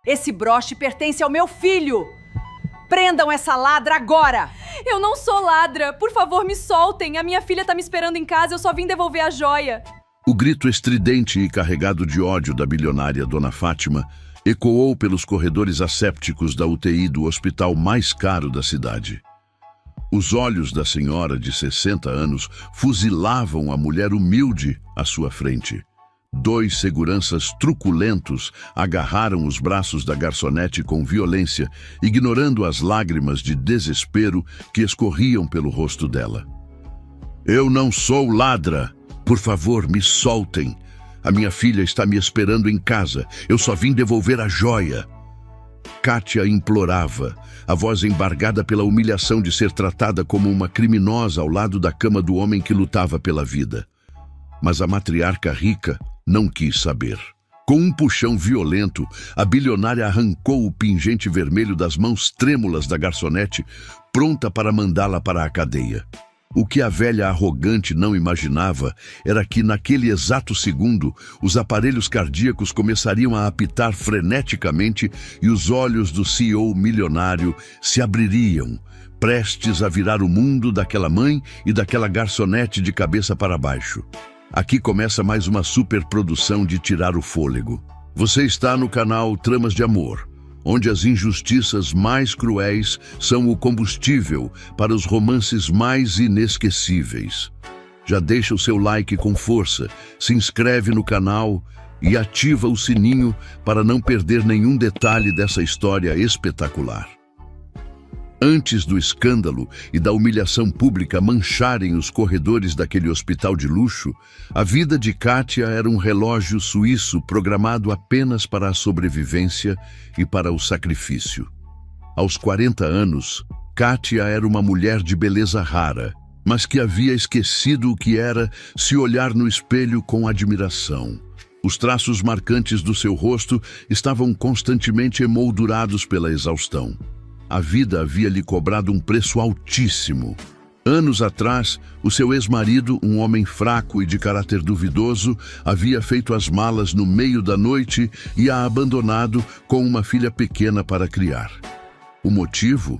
Esse broche pertence ao meu filho! Prendam essa ladra agora! Eu não sou ladra! Por favor, me soltem! A minha filha tá me esperando em casa, eu só vim devolver a joia! O grito estridente e carregado de ódio da bilionária Dona Fátima ecoou pelos corredores assépticos da UTI do hospital mais caro da cidade. Os olhos da senhora de 60 anos fuzilavam a mulher humilde à sua frente. 2 seguranças truculentos agarraram os braços da garçonete com violência, ignorando as lágrimas de desespero que escorriam pelo rosto dela. Eu não sou ladra! Por favor, me soltem! A minha filha está me esperando em casa. Eu só vim devolver a joia. Kátia implorava, a voz embargada pela humilhação de ser tratada como uma criminosa ao lado da cama do homem que lutava pela vida. Mas a matriarca rica não quis saber. Com um puxão violento, a bilionária arrancou o pingente vermelho das mãos trêmulas da garçonete, pronta para mandá-la para a cadeia. O que a velha arrogante não imaginava era que, naquele exato segundo, os aparelhos cardíacos começariam a apitar freneticamente e os olhos do CEO milionário se abririam, prestes a virar o mundo daquela mãe e daquela garçonete de cabeça para baixo. Aqui começa mais uma superprodução de tirar o fôlego. Você está no canal Tramas de Amor, onde as injustiças mais cruéis são o combustível para os romances mais inesquecíveis. Já deixa o seu like com força, se inscreve no canal e ativa o sininho para não perder nenhum detalhe dessa história espetacular. Antes do escândalo e da humilhação pública mancharem os corredores daquele hospital de luxo, a vida de Kátia era um relógio suíço programado apenas para a sobrevivência e para o sacrifício. Aos 40 anos, Kátia era uma mulher de beleza rara, mas que havia esquecido o que era se olhar no espelho com admiração. Os traços marcantes do seu rosto estavam constantemente emoldurados pela exaustão. A vida havia lhe cobrado um preço altíssimo. Anos atrás, o seu ex-marido, um homem fraco e de caráter duvidoso, havia feito as malas no meio da noite e a abandonado com uma filha pequena para criar. O motivo?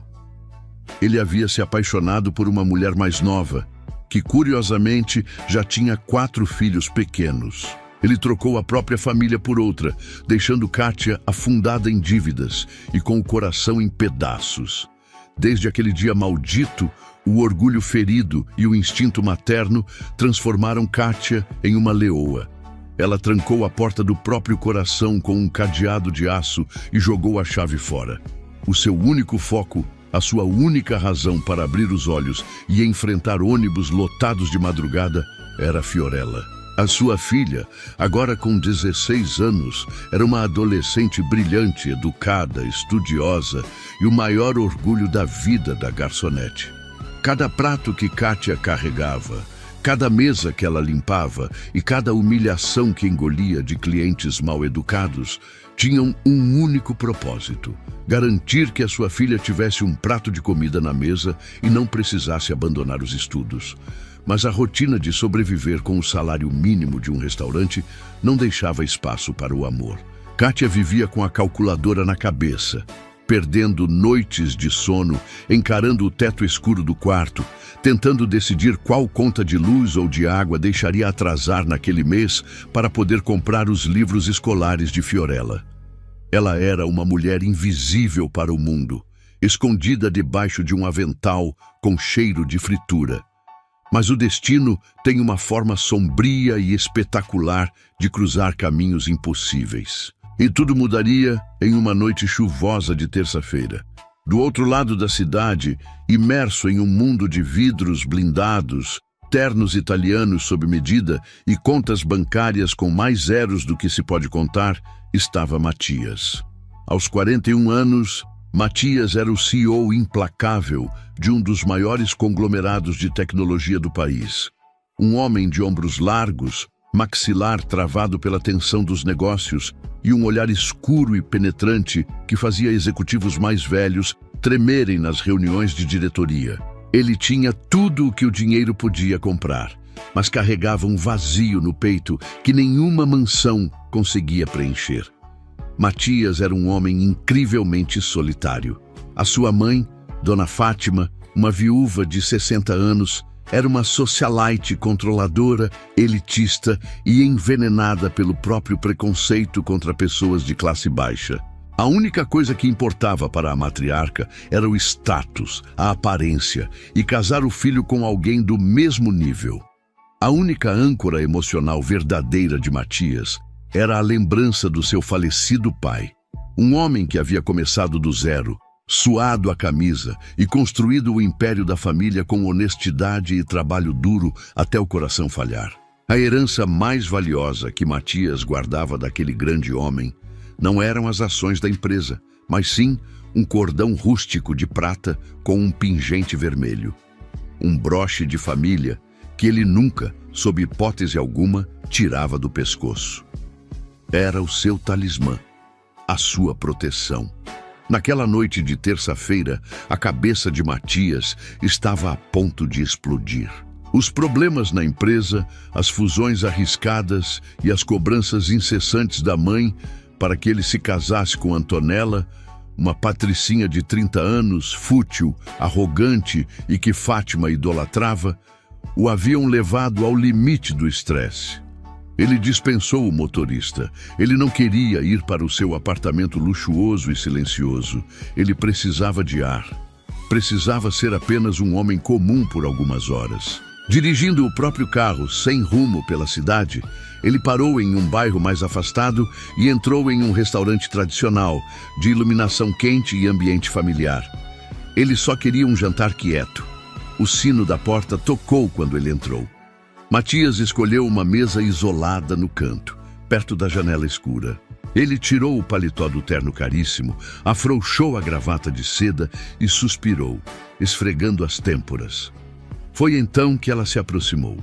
Ele havia se apaixonado por uma mulher mais nova, que curiosamente já tinha 4 filhos pequenos. Ele trocou a própria família por outra, deixando Kátia afundada em dívidas e com o coração em pedaços. Desde aquele dia maldito, o orgulho ferido e o instinto materno transformaram Kátia em uma leoa. Ela trancou a porta do próprio coração com um cadeado de aço e jogou a chave fora. O seu único foco, a sua única razão para abrir os olhos e enfrentar ônibus lotados de madrugada, era Fiorella. A sua filha, agora com 16 anos, era uma adolescente brilhante, educada, estudiosa e o maior orgulho da vida da garçonete. Cada prato que Kátia carregava, cada mesa que ela limpava e cada humilhação que engolia de clientes mal educados tinham um único propósito: garantir que a sua filha tivesse um prato de comida na mesa e não precisasse abandonar os estudos. Mas a rotina de sobreviver com o salário mínimo de um restaurante não deixava espaço para o amor. Kátia vivia com a calculadora na cabeça, perdendo noites de sono, encarando o teto escuro do quarto, tentando decidir qual conta de luz ou de água deixaria atrasar naquele mês para poder comprar os livros escolares de Fiorella. Ela era uma mulher invisível para o mundo, escondida debaixo de um avental com cheiro de fritura. Mas o destino tem uma forma sombria e espetacular de cruzar caminhos impossíveis. E tudo mudaria em uma noite chuvosa de terça-feira. Do outro lado da cidade, imerso em um mundo de vidros blindados, ternos italianos sob medida e contas bancárias com mais zeros do que se pode contar, estava Matias. Aos 41 anos, Matias era o CEO implacável de um dos maiores conglomerados de tecnologia do país. Um homem de ombros largos, maxilar travado pela tensão dos negócios e um olhar escuro e penetrante que fazia executivos mais velhos tremerem nas reuniões de diretoria. Ele tinha tudo o que o dinheiro podia comprar, mas carregava um vazio no peito que nenhuma mansão conseguia preencher. Matias era um homem incrivelmente solitário. A sua mãe, Dona Fátima, uma viúva de 60 anos, era uma socialite controladora, elitista e envenenada pelo próprio preconceito contra pessoas de classe baixa. A única coisa que importava para a matriarca era o status, a aparência e casar o filho com alguém do mesmo nível. A única âncora emocional verdadeira de Matias era a lembrança do seu falecido pai. Um homem que havia começado do zero, suado a camisa e construído o império da família com honestidade e trabalho duro até o coração falhar. A herança mais valiosa que Matias guardava daquele grande homem não eram as ações da empresa, mas sim um cordão rústico de prata com um pingente vermelho. Um broche de família que ele nunca, sob hipótese alguma, tirava do pescoço. Era o seu talismã, a sua proteção. Naquela noite de terça-feira, a cabeça de Matias estava a ponto de explodir. Os problemas na empresa, as fusões arriscadas e as cobranças incessantes da mãe para que ele se casasse com Antonella, uma patricinha de 30 anos, fútil, arrogante e que Fátima idolatrava, o haviam levado ao limite do estresse. Ele dispensou o motorista. Ele não queria ir para o seu apartamento luxuoso e silencioso. Ele precisava de ar. Precisava ser apenas um homem comum por algumas horas. Dirigindo o próprio carro, sem rumo pela cidade, ele parou em um bairro mais afastado e entrou em um restaurante tradicional, de iluminação quente e ambiente familiar. Ele só queria um jantar quieto. O sino da porta tocou quando ele entrou. Matias escolheu uma mesa isolada no canto, perto da janela escura. Ele tirou o paletó do terno caríssimo, afrouxou a gravata de seda e suspirou, esfregando as têmporas. Foi então que ela se aproximou.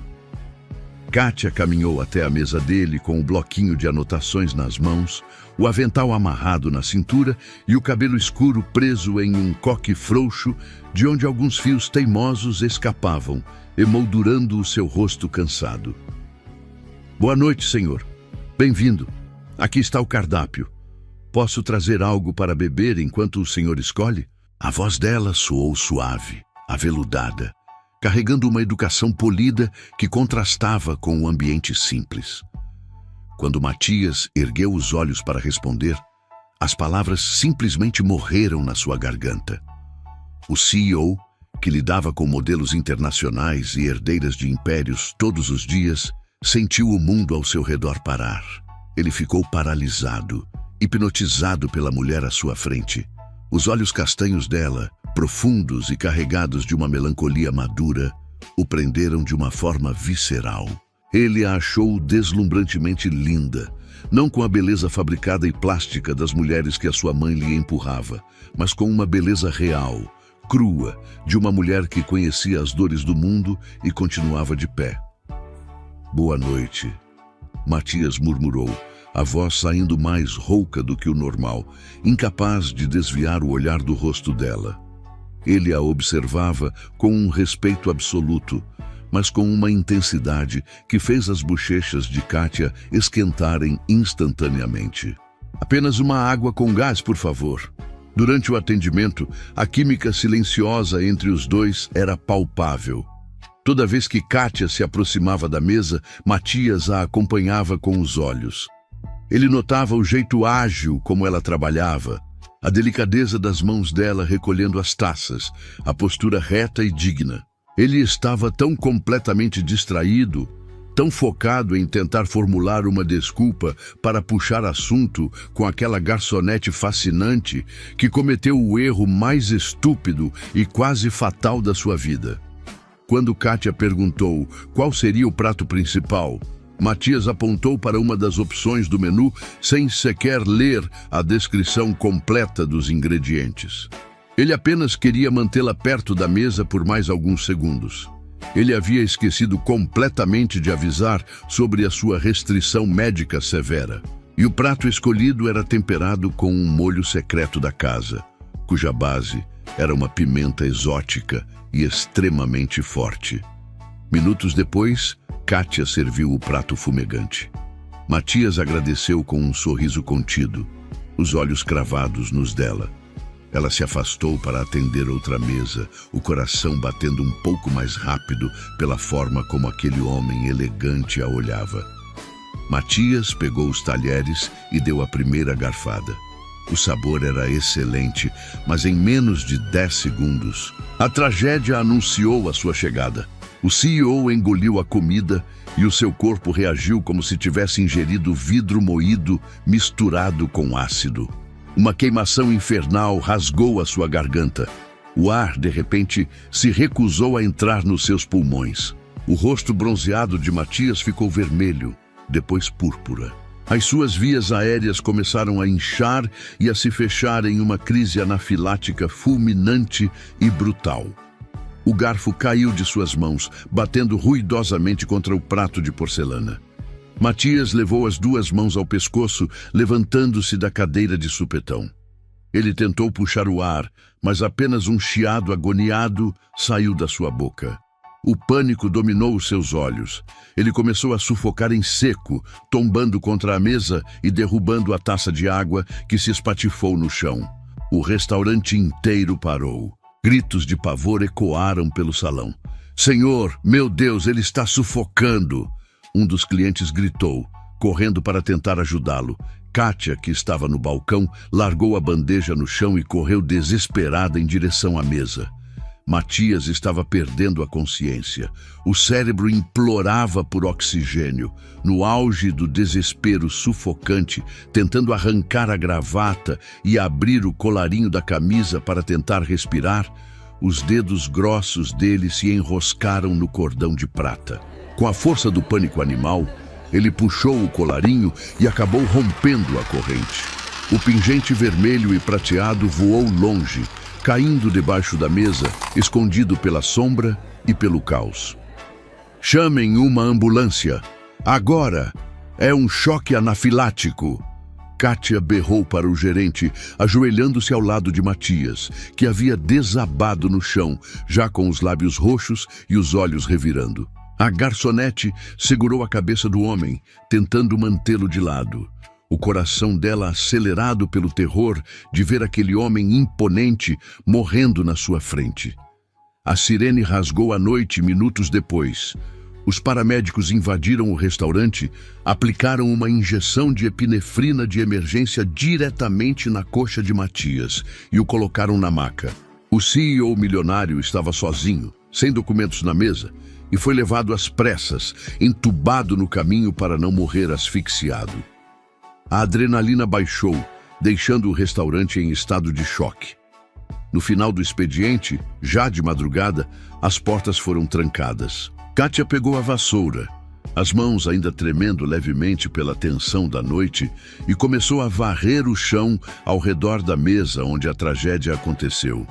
Kátia caminhou até a mesa dele com o bloquinho de anotações nas mãos, o avental amarrado na cintura e o cabelo escuro preso em um coque frouxo, de onde alguns fios teimosos escapavam, emoldurando o seu rosto cansado. Boa noite, senhor. Bem-vindo. Aqui está o cardápio. Posso trazer algo para beber enquanto o senhor escolhe? A voz dela soou suave, aveludada, carregando uma educação polida que contrastava com o ambiente simples. Quando Matias ergueu os olhos para responder, as palavras simplesmente morreram na sua garganta. O CEO, que lidava com modelos internacionais e herdeiras de impérios todos os dias, sentiu o mundo ao seu redor parar. Ele ficou paralisado, hipnotizado pela mulher à sua frente. Os olhos castanhos dela, profundos e carregados de uma melancolia madura, o prenderam de uma forma visceral. Ele a achou deslumbrantemente linda, não com a beleza fabricada e plástica das mulheres que a sua mãe lhe empurrava, mas com uma beleza real, crua, de uma mulher que conhecia as dores do mundo e continuava de pé. Boa noite, Matias murmurou, a voz saindo mais rouca do que o normal, incapaz de desviar o olhar do rosto dela. Ele a observava com um respeito absoluto, mas com uma intensidade que fez as bochechas de Kátia esquentarem instantaneamente. Apenas uma água com gás, por favor. Durante o atendimento, a química silenciosa entre os dois era palpável. Toda vez que Kátia se aproximava da mesa, Matias a acompanhava com os olhos. Ele notava o jeito ágil como ela trabalhava, a delicadeza das mãos dela recolhendo as taças, a postura reta e digna. Ele estava tão completamente distraído, tão focado em tentar formular uma desculpa para puxar assunto com aquela garçonete fascinante, que cometeu o erro mais estúpido e quase fatal da sua vida. Quando Kátia perguntou qual seria o prato principal, Matias apontou para uma das opções do menu sem sequer ler a descrição completa dos ingredientes. Ele apenas queria mantê-la perto da mesa por mais alguns segundos. Ele havia esquecido completamente de avisar sobre a sua restrição médica severa. E o prato escolhido era temperado com um molho secreto da casa, cuja base era uma pimenta exótica e extremamente forte. Minutos depois, Kátia serviu o prato fumegante. Matias agradeceu com um sorriso contido. os olhos cravados nos dela. Ela se afastou para atender outra mesa, o coração batendo um pouco mais rápido pela forma como aquele homem elegante a olhava. Matias pegou os talheres e deu a primeira garfada. O sabor era excelente, mas em menos de 10 segundos, a tragédia anunciou a sua chegada. O CEO engoliu a comida e o seu corpo reagiu como se tivesse ingerido vidro moído misturado com ácido. Uma queimação infernal rasgou a sua garganta. O ar, de repente, se recusou a entrar nos seus pulmões. O rosto bronzeado de Matias ficou vermelho, depois púrpura. As suas vias aéreas começaram a inchar e a se fechar em uma crise anafilática fulminante e brutal. O garfo caiu de suas mãos, batendo ruidosamente contra o prato de porcelana. Matias levou as 2 mãos ao pescoço, levantando-se da cadeira de supetão. Ele tentou puxar o ar, mas apenas um chiado agoniado saiu da sua boca. O pânico dominou os seus olhos. Ele começou a sufocar em seco, tombando contra a mesa e derrubando a taça de água que se espatifou no chão. O restaurante inteiro parou. Gritos de pavor ecoaram pelo salão. "Senhor, meu Deus, ele está sufocando!" Um dos clientes gritou, correndo para tentar ajudá-lo. Kátia, que estava no balcão, largou a bandeja no chão e correu desesperada em direção à mesa. Matias estava perdendo a consciência. O cérebro implorava por oxigênio. No auge do desespero sufocante, tentando arrancar a gravata e abrir o colarinho da camisa para tentar respirar, os dedos grossos dele se enroscaram no cordão de prata. Com a força do pânico animal, ele puxou o colarinho e acabou rompendo a corrente. O pingente vermelho e prateado voou longe, caindo debaixo da mesa, escondido pela sombra e pelo caos. "Chamem uma ambulância! Agora! É um choque anafilático!" Kátia berrou para o gerente, ajoelhando-se ao lado de Matias, que havia desabado no chão, já com os lábios roxos e os olhos revirando. A garçonete segurou a cabeça do homem, tentando mantê-lo de lado. O coração dela acelerado pelo terror de ver aquele homem imponente morrendo na sua frente. A sirene rasgou a noite minutos depois. Os paramédicos invadiram o restaurante, aplicaram uma injeção de epinefrina de emergência diretamente na coxa de Matias e o colocaram na maca. O CEO milionário estava sozinho, sem documentos na mesa, e foi levado às pressas, entubado no caminho para não morrer asfixiado. A adrenalina baixou, deixando o restaurante em estado de choque. No final do expediente, já de madrugada, as portas foram trancadas. Kátia pegou a vassoura, as mãos ainda tremendo levemente pela tensão da noite, e começou a varrer o chão ao redor da mesa onde a tragédia aconteceu.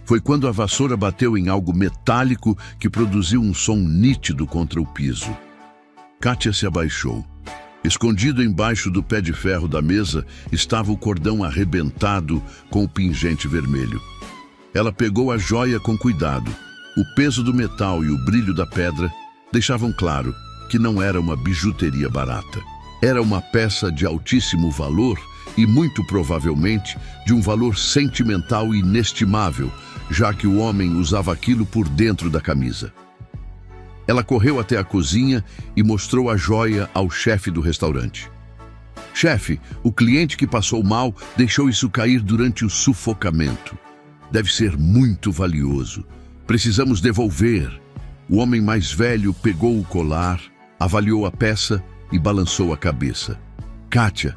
Foi quando a vassoura bateu em algo metálico que produziu um som nítido contra o piso. Kátia se abaixou. Escondido embaixo do pé de ferro da mesa estava o cordão arrebentado com o pingente vermelho. Ela pegou a joia com cuidado. O peso do metal e o brilho da pedra deixavam claro que não era uma bijuteria barata. Era uma peça de altíssimo valor e, muito provavelmente, de um valor sentimental inestimável, já que o homem usava aquilo por dentro da camisa. Ela correu até a cozinha e mostrou a joia ao chefe do restaurante. "Chefe, o cliente que passou mal deixou isso cair durante o sufocamento. Deve ser muito valioso. Precisamos devolver." O homem mais velho pegou o colar, avaliou a peça e balançou a cabeça. "Kátia,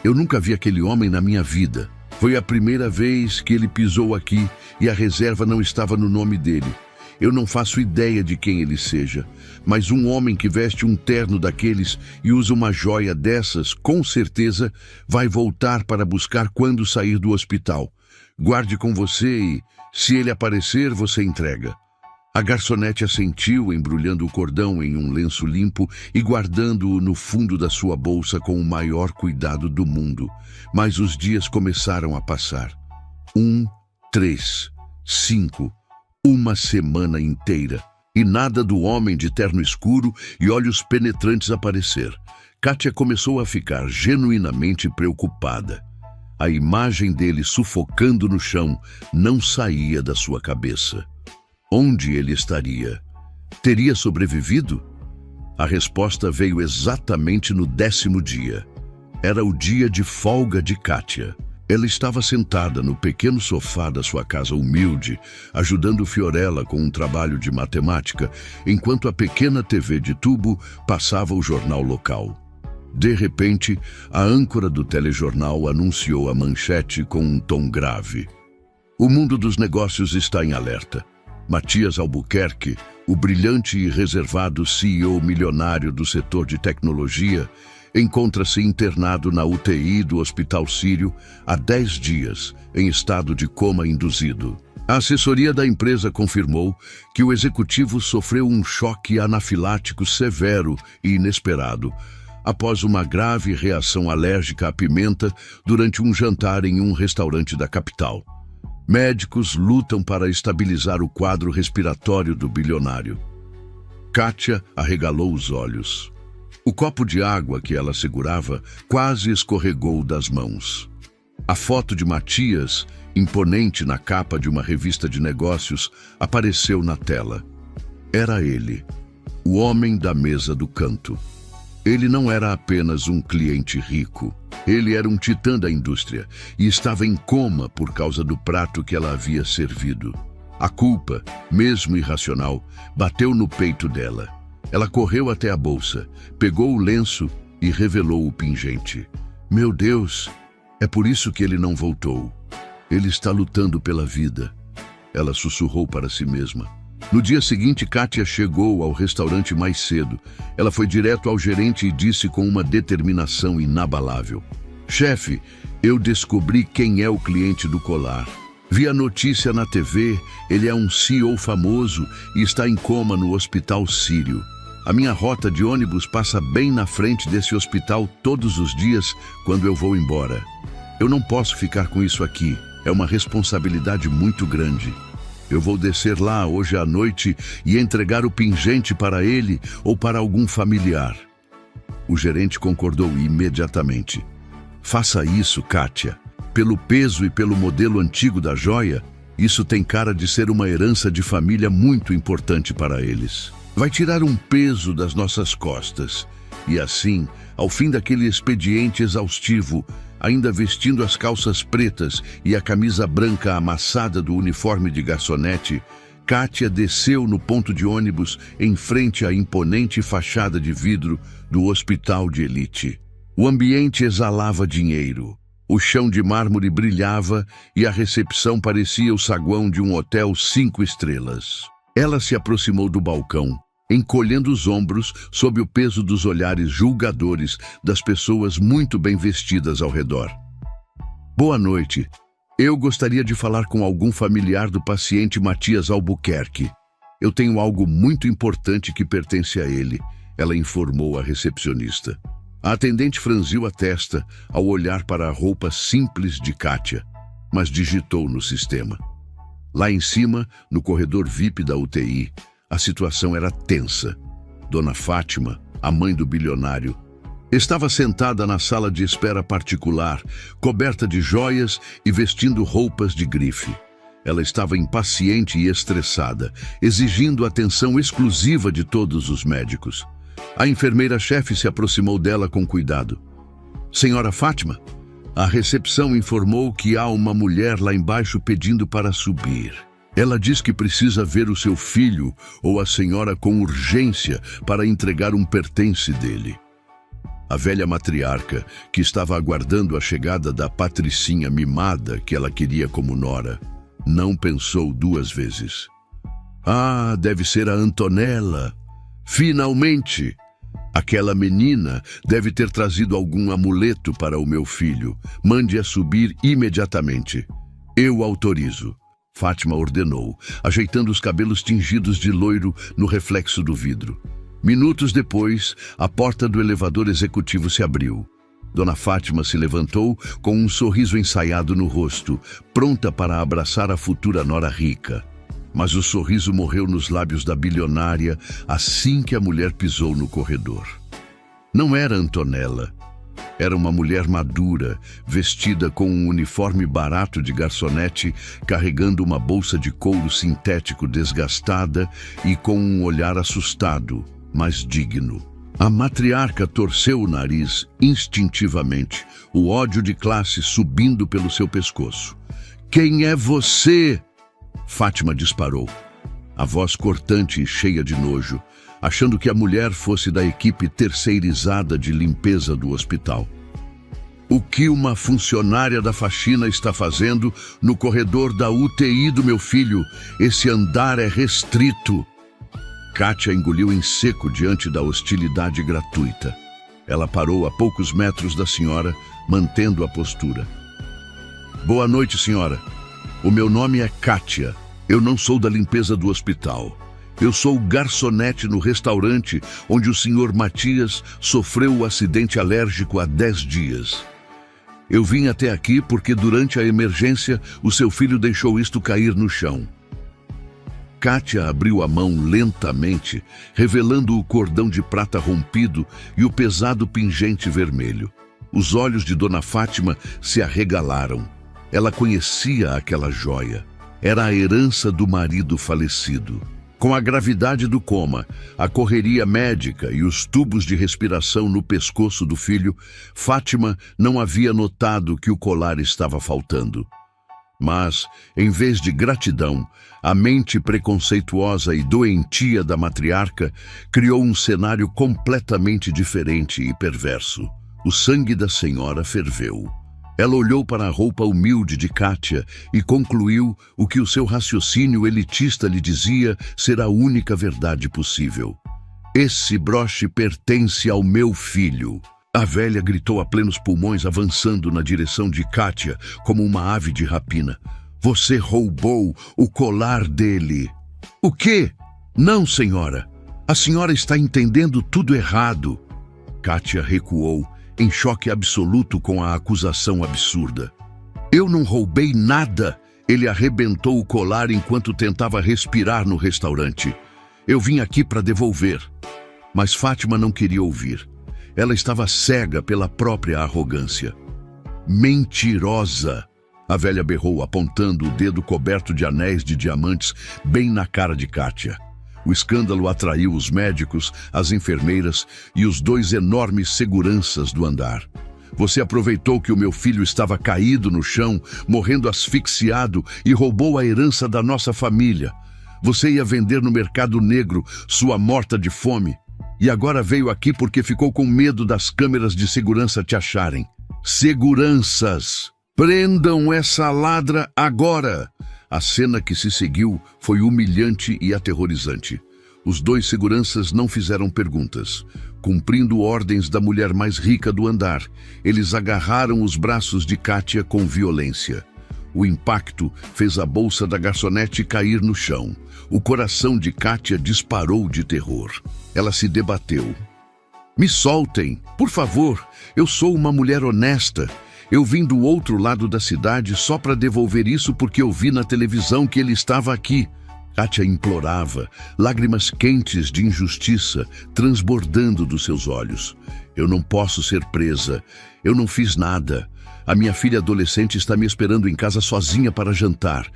eu nunca vi aquele homem na minha vida. Foi a primeira vez que ele pisou aqui e a reserva não estava no nome dele. Eu não faço ideia de quem ele seja, mas um homem que veste um terno daqueles e usa uma joia dessas, com certeza, vai voltar para buscar quando sair do hospital. Guarde com você e, se ele aparecer, você entrega." A garçonete assentiu, embrulhando o cordão em um lenço limpo e guardando-o no fundo da sua bolsa com o maior cuidado do mundo. Mas os dias começaram a passar. 1, 3, 5... Uma semana inteira, e nada do homem de terno escuro e olhos penetrantes aparecer. Kátia começou a ficar genuinamente preocupada. A imagem dele sufocando no chão não saía da sua cabeça. Onde ele estaria? Teria sobrevivido? A resposta veio exatamente no 10º dia. Era o dia de folga de Kátia. Ela estava sentada no pequeno sofá da sua casa humilde, ajudando Fiorella com um trabalho de matemática, enquanto a pequena TV de tubo passava o jornal local. De repente, a âncora do telejornal anunciou a manchete com um tom grave. O mundo dos negócios está em alerta. Matias Albuquerque, o brilhante e reservado CEO milionário do setor de tecnologia, encontra-se internado na UTI do Hospital Sírio há 10 dias, em estado de coma induzido. A assessoria da empresa confirmou que o executivo sofreu um choque anafilático severo e inesperado, após uma grave reação alérgica à pimenta durante um jantar em um restaurante da capital. Médicos lutam para estabilizar o quadro respiratório do bilionário. Kátia arregalou os olhos. O copo de água que ela segurava quase escorregou das mãos. A foto de Matias, imponente na capa de uma revista de negócios, apareceu na tela. Era ele, o homem da mesa do canto. Ele não era apenas um cliente rico. Ele era um titã da indústria e estava em coma por causa do prato que ela havia servido. A culpa, mesmo irracional, bateu no peito dela. Ela correu até a bolsa, pegou o lenço e revelou o pingente. Meu Deus, é por isso que ele não voltou. Ele está lutando pela vida. Ela sussurrou para si mesma. No dia seguinte, Kátia chegou ao restaurante mais cedo. Ela foi direto ao gerente e disse com uma determinação inabalável: Chefe, eu descobri quem é o cliente do colar. Vi a notícia na TV, ele é um CEO famoso e está em coma no Hospital Sírio. A minha rota de ônibus passa bem na frente desse hospital todos os dias quando eu vou embora. Eu não posso ficar com isso aqui, é uma responsabilidade muito grande. Eu vou descer lá hoje à noite e entregar o pingente para ele ou para algum familiar. O gerente concordou imediatamente. Faça isso, Kátia. Pelo peso e pelo modelo antigo da joia, isso tem cara de ser uma herança de família muito importante para eles. Vai tirar um peso das nossas costas. E assim, ao fim daquele expediente exaustivo, ainda vestindo as calças pretas e a camisa branca amassada do uniforme de garçonete, Kátia desceu no ponto de ônibus em frente à imponente fachada de vidro do hospital de elite. O ambiente exalava dinheiro. O chão de mármore brilhava e a recepção parecia o saguão de um hotel 5 estrelas. Ela se aproximou do balcão, encolhendo os ombros sob o peso dos olhares julgadores das pessoas muito bem vestidas ao redor. Boa noite. Eu gostaria de falar com algum familiar do paciente Matias Albuquerque. Eu tenho algo muito importante que pertence a ele, ela informou a recepcionista. A atendente franziu a testa ao olhar para a roupa simples de Kátia, mas digitou no sistema. Lá em cima, no corredor VIP da UTI, a situação era tensa. Dona Fátima, a mãe do bilionário, estava sentada na sala de espera particular, coberta de joias e vestindo roupas de grife. Ela estava impaciente e estressada, exigindo atenção exclusiva de todos os médicos. A enfermeira-chefe se aproximou dela com cuidado. Senhora Fátima, a recepção informou que há uma mulher lá embaixo pedindo para subir. Ela diz que precisa ver o seu filho ou a senhora com urgência para entregar um pertence dele. A velha matriarca, que estava aguardando a chegada da patricinha mimada que ela queria como nora, não pensou 2 vezes. Ah, deve ser a Antonella. Finalmente! Aquela menina deve ter trazido algum amuleto para o meu filho. Mande-a subir imediatamente. Eu autorizo. Fátima ordenou, ajeitando os cabelos tingidos de loiro no reflexo do vidro. Minutos depois, a porta do elevador executivo se abriu. Dona Fátima se levantou com um sorriso ensaiado no rosto, pronta para abraçar a futura nora rica. Mas o sorriso morreu nos lábios da bilionária assim que a mulher pisou no corredor. Não era Antonella. Era uma mulher madura, vestida com um uniforme barato de garçonete, carregando uma bolsa de couro sintético desgastada e com um olhar assustado, mas digno. A matriarca torceu o nariz instintivamente, o ódio de classe subindo pelo seu pescoço. "Quem é você?" Fátima disparou, a voz cortante e cheia de nojo, achando que a mulher fosse da equipe terceirizada de limpeza do hospital. "O que uma funcionária da faxina está fazendo no corredor da UTI do meu filho? Esse andar é restrito." Kátia engoliu em seco diante da hostilidade gratuita. Ela parou a poucos metros da senhora, mantendo a postura. "Boa noite, senhora. O meu nome é Kátia. Eu não sou da limpeza do hospital. Eu sou garçonete no restaurante onde o senhor Matias sofreu o acidente alérgico há 10 dias. Eu vim até aqui porque durante a emergência o seu filho deixou isto cair no chão." Kátia abriu a mão lentamente, revelando o cordão de prata rompido e o pesado pingente vermelho. Os olhos de Dona Fátima se arregalaram. Ela conhecia aquela joia. Era a herança do marido falecido. Com a gravidade do coma, a correria médica e os tubos de respiração no pescoço do filho, Fátima não havia notado que o colar estava faltando. Mas, em vez de gratidão, a mente preconceituosa e doentia da matriarca criou um cenário completamente diferente e perverso. O sangue da senhora ferveu. Ela olhou para a roupa humilde de Kátia e concluiu o que o seu raciocínio elitista lhe dizia ser a única verdade possível. "Esse broche pertence ao meu filho." A velha gritou a plenos pulmões, avançando na direção de Kátia como uma ave de rapina. "Você roubou o colar dele." "O quê?" "Não, senhora. A senhora está entendendo tudo errado." Kátia recuou, em choque absoluto com a acusação absurda. "Eu não roubei nada." Ele arrebentou o colar enquanto tentava respirar no restaurante. "Eu vim aqui para devolver." Mas Fátima não queria ouvir. Ela estava cega pela própria arrogância. "Mentirosa!" A velha berrou, apontando o dedo coberto de anéis de diamantes bem na cara de Kátia. O escândalo atraiu os médicos, as enfermeiras e os 2 enormes seguranças do andar. "Você aproveitou que o meu filho estava caído no chão, morrendo asfixiado, e roubou a herança da nossa família. Você ia vender no mercado negro sua morta de fome. E agora veio aqui porque ficou com medo das câmeras de segurança te acharem. Seguranças! Prendam essa ladra agora!" A cena que se seguiu foi humilhante e aterrorizante. Os 2 seguranças não fizeram perguntas. Cumprindo ordens da mulher mais rica do andar, eles agarraram os braços de Kátia com violência. O impacto fez a bolsa da garçonete cair no chão. O coração de Kátia disparou de terror. Ela se debateu. "Me soltem, por favor. Eu sou uma mulher honesta. Eu vim do outro lado da cidade só para devolver isso porque eu vi na televisão que ele estava aqui." Kátia implorava, lágrimas quentes de injustiça transbordando dos seus olhos. "Eu não posso ser presa. Eu não fiz nada. A minha filha adolescente está me esperando em casa sozinha para jantar.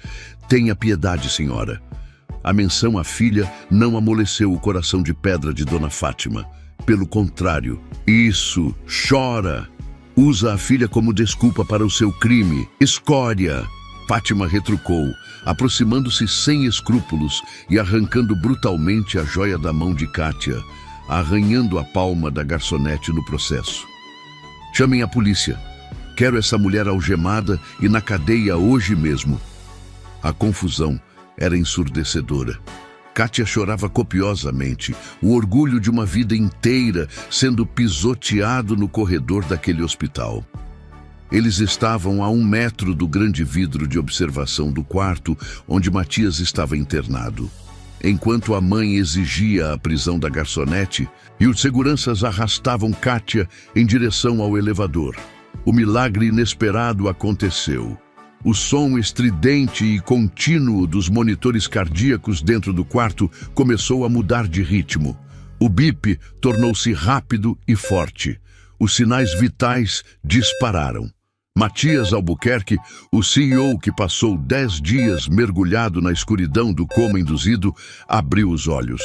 Tenha piedade, senhora." A menção à filha não amoleceu o coração de pedra de Dona Fátima. Pelo contrário, "Isso, chora! Usa a filha como desculpa para o seu crime. Escória!" Fátima retrucou, aproximando-se sem escrúpulos e arrancando brutalmente a joia da mão de Kátia, arranhando a palma da garçonete no processo. "Chamem a polícia. Quero essa mulher algemada e na cadeia hoje mesmo." A confusão era ensurdecedora. Kátia chorava copiosamente, o orgulho de uma vida inteira sendo pisoteado no corredor daquele hospital. Eles estavam a 1 metro do grande vidro de observação do quarto onde Matias estava internado. Enquanto a mãe exigia a prisão da garçonete e os seguranças arrastavam Kátia em direção ao elevador. O milagre inesperado aconteceu. O som estridente e contínuo dos monitores cardíacos dentro do quarto começou a mudar de ritmo. O bip tornou-se rápido e forte. Os sinais vitais dispararam. Matias Albuquerque, o CEO que passou 10 dias mergulhado na escuridão do coma induzido, abriu os olhos.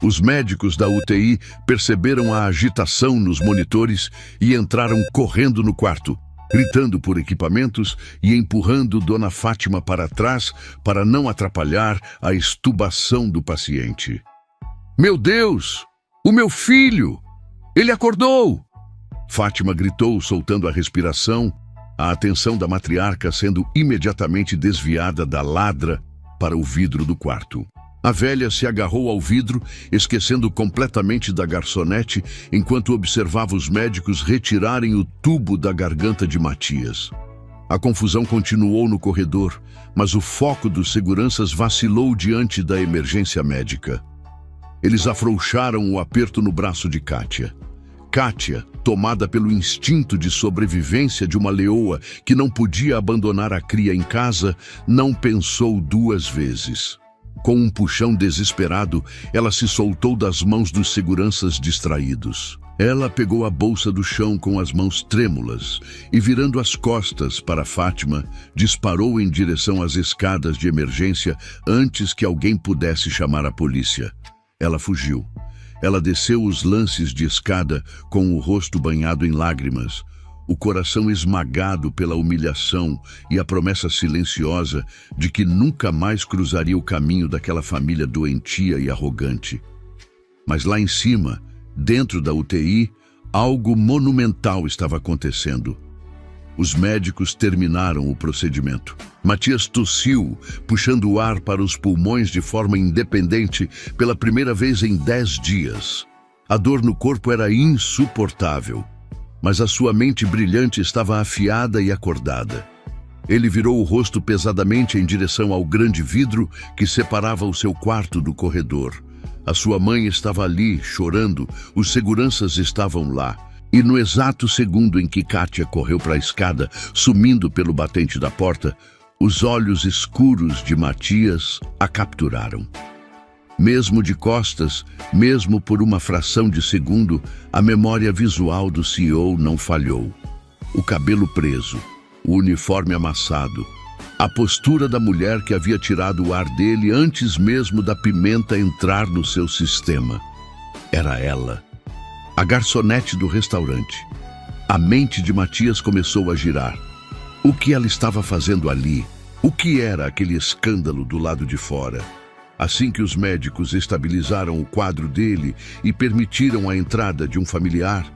Os médicos da UTI perceberam a agitação nos monitores e entraram correndo no quarto, gritando por equipamentos e empurrando Dona Fátima para trás para não atrapalhar a extubação do paciente. "Meu Deus! O meu filho! Ele acordou!" Fátima gritou, soltando a respiração, a atenção da matriarca sendo imediatamente desviada da ladra para o vidro do quarto. A velha se agarrou ao vidro, esquecendo completamente da garçonete, enquanto observava os médicos retirarem o tubo da garganta de Matias. A confusão continuou no corredor, mas o foco dos seguranças vacilou diante da emergência médica. Eles afrouxaram o aperto no braço de Kátia. Kátia, tomada pelo instinto de sobrevivência de uma leoa que não podia abandonar a cria em casa, não pensou 2 vezes. Com um puxão desesperado, ela se soltou das mãos dos seguranças distraídos. Ela pegou a bolsa do chão com as mãos trêmulas e, virando as costas para Fátima, disparou em direção às escadas de emergência antes que alguém pudesse chamar a polícia. Ela fugiu. Ela desceu os lances de escada com o rosto banhado em lágrimas, o coração esmagado pela humilhação e a promessa silenciosa de que nunca mais cruzaria o caminho daquela família doentia e arrogante. Mas lá em cima, dentro da UTI, algo monumental estava acontecendo. Os médicos terminaram o procedimento. Matias tossiu, puxando o ar para os pulmões de forma independente pela primeira vez em 10 dias. A dor no corpo era insuportável, mas a sua mente brilhante estava afiada e acordada. Ele virou o rosto pesadamente em direção ao grande vidro que separava o seu quarto do corredor. A sua mãe estava ali, chorando, os seguranças estavam lá. E no exato segundo em que Kátia correu para a escada, sumindo pelo batente da porta, os olhos escuros de Matias a capturaram. Mesmo de costas, mesmo por uma fração de segundo, a memória visual do CEO não falhou. O cabelo preso, o uniforme amassado, a postura da mulher que havia tirado o ar dele antes mesmo da pimenta entrar no seu sistema. Era ela. A garçonete do restaurante. A mente de Matias começou a girar. O que ela estava fazendo ali? O que era aquele escândalo do lado de fora? Assim que os médicos estabilizaram o quadro dele e permitiram a entrada de um familiar,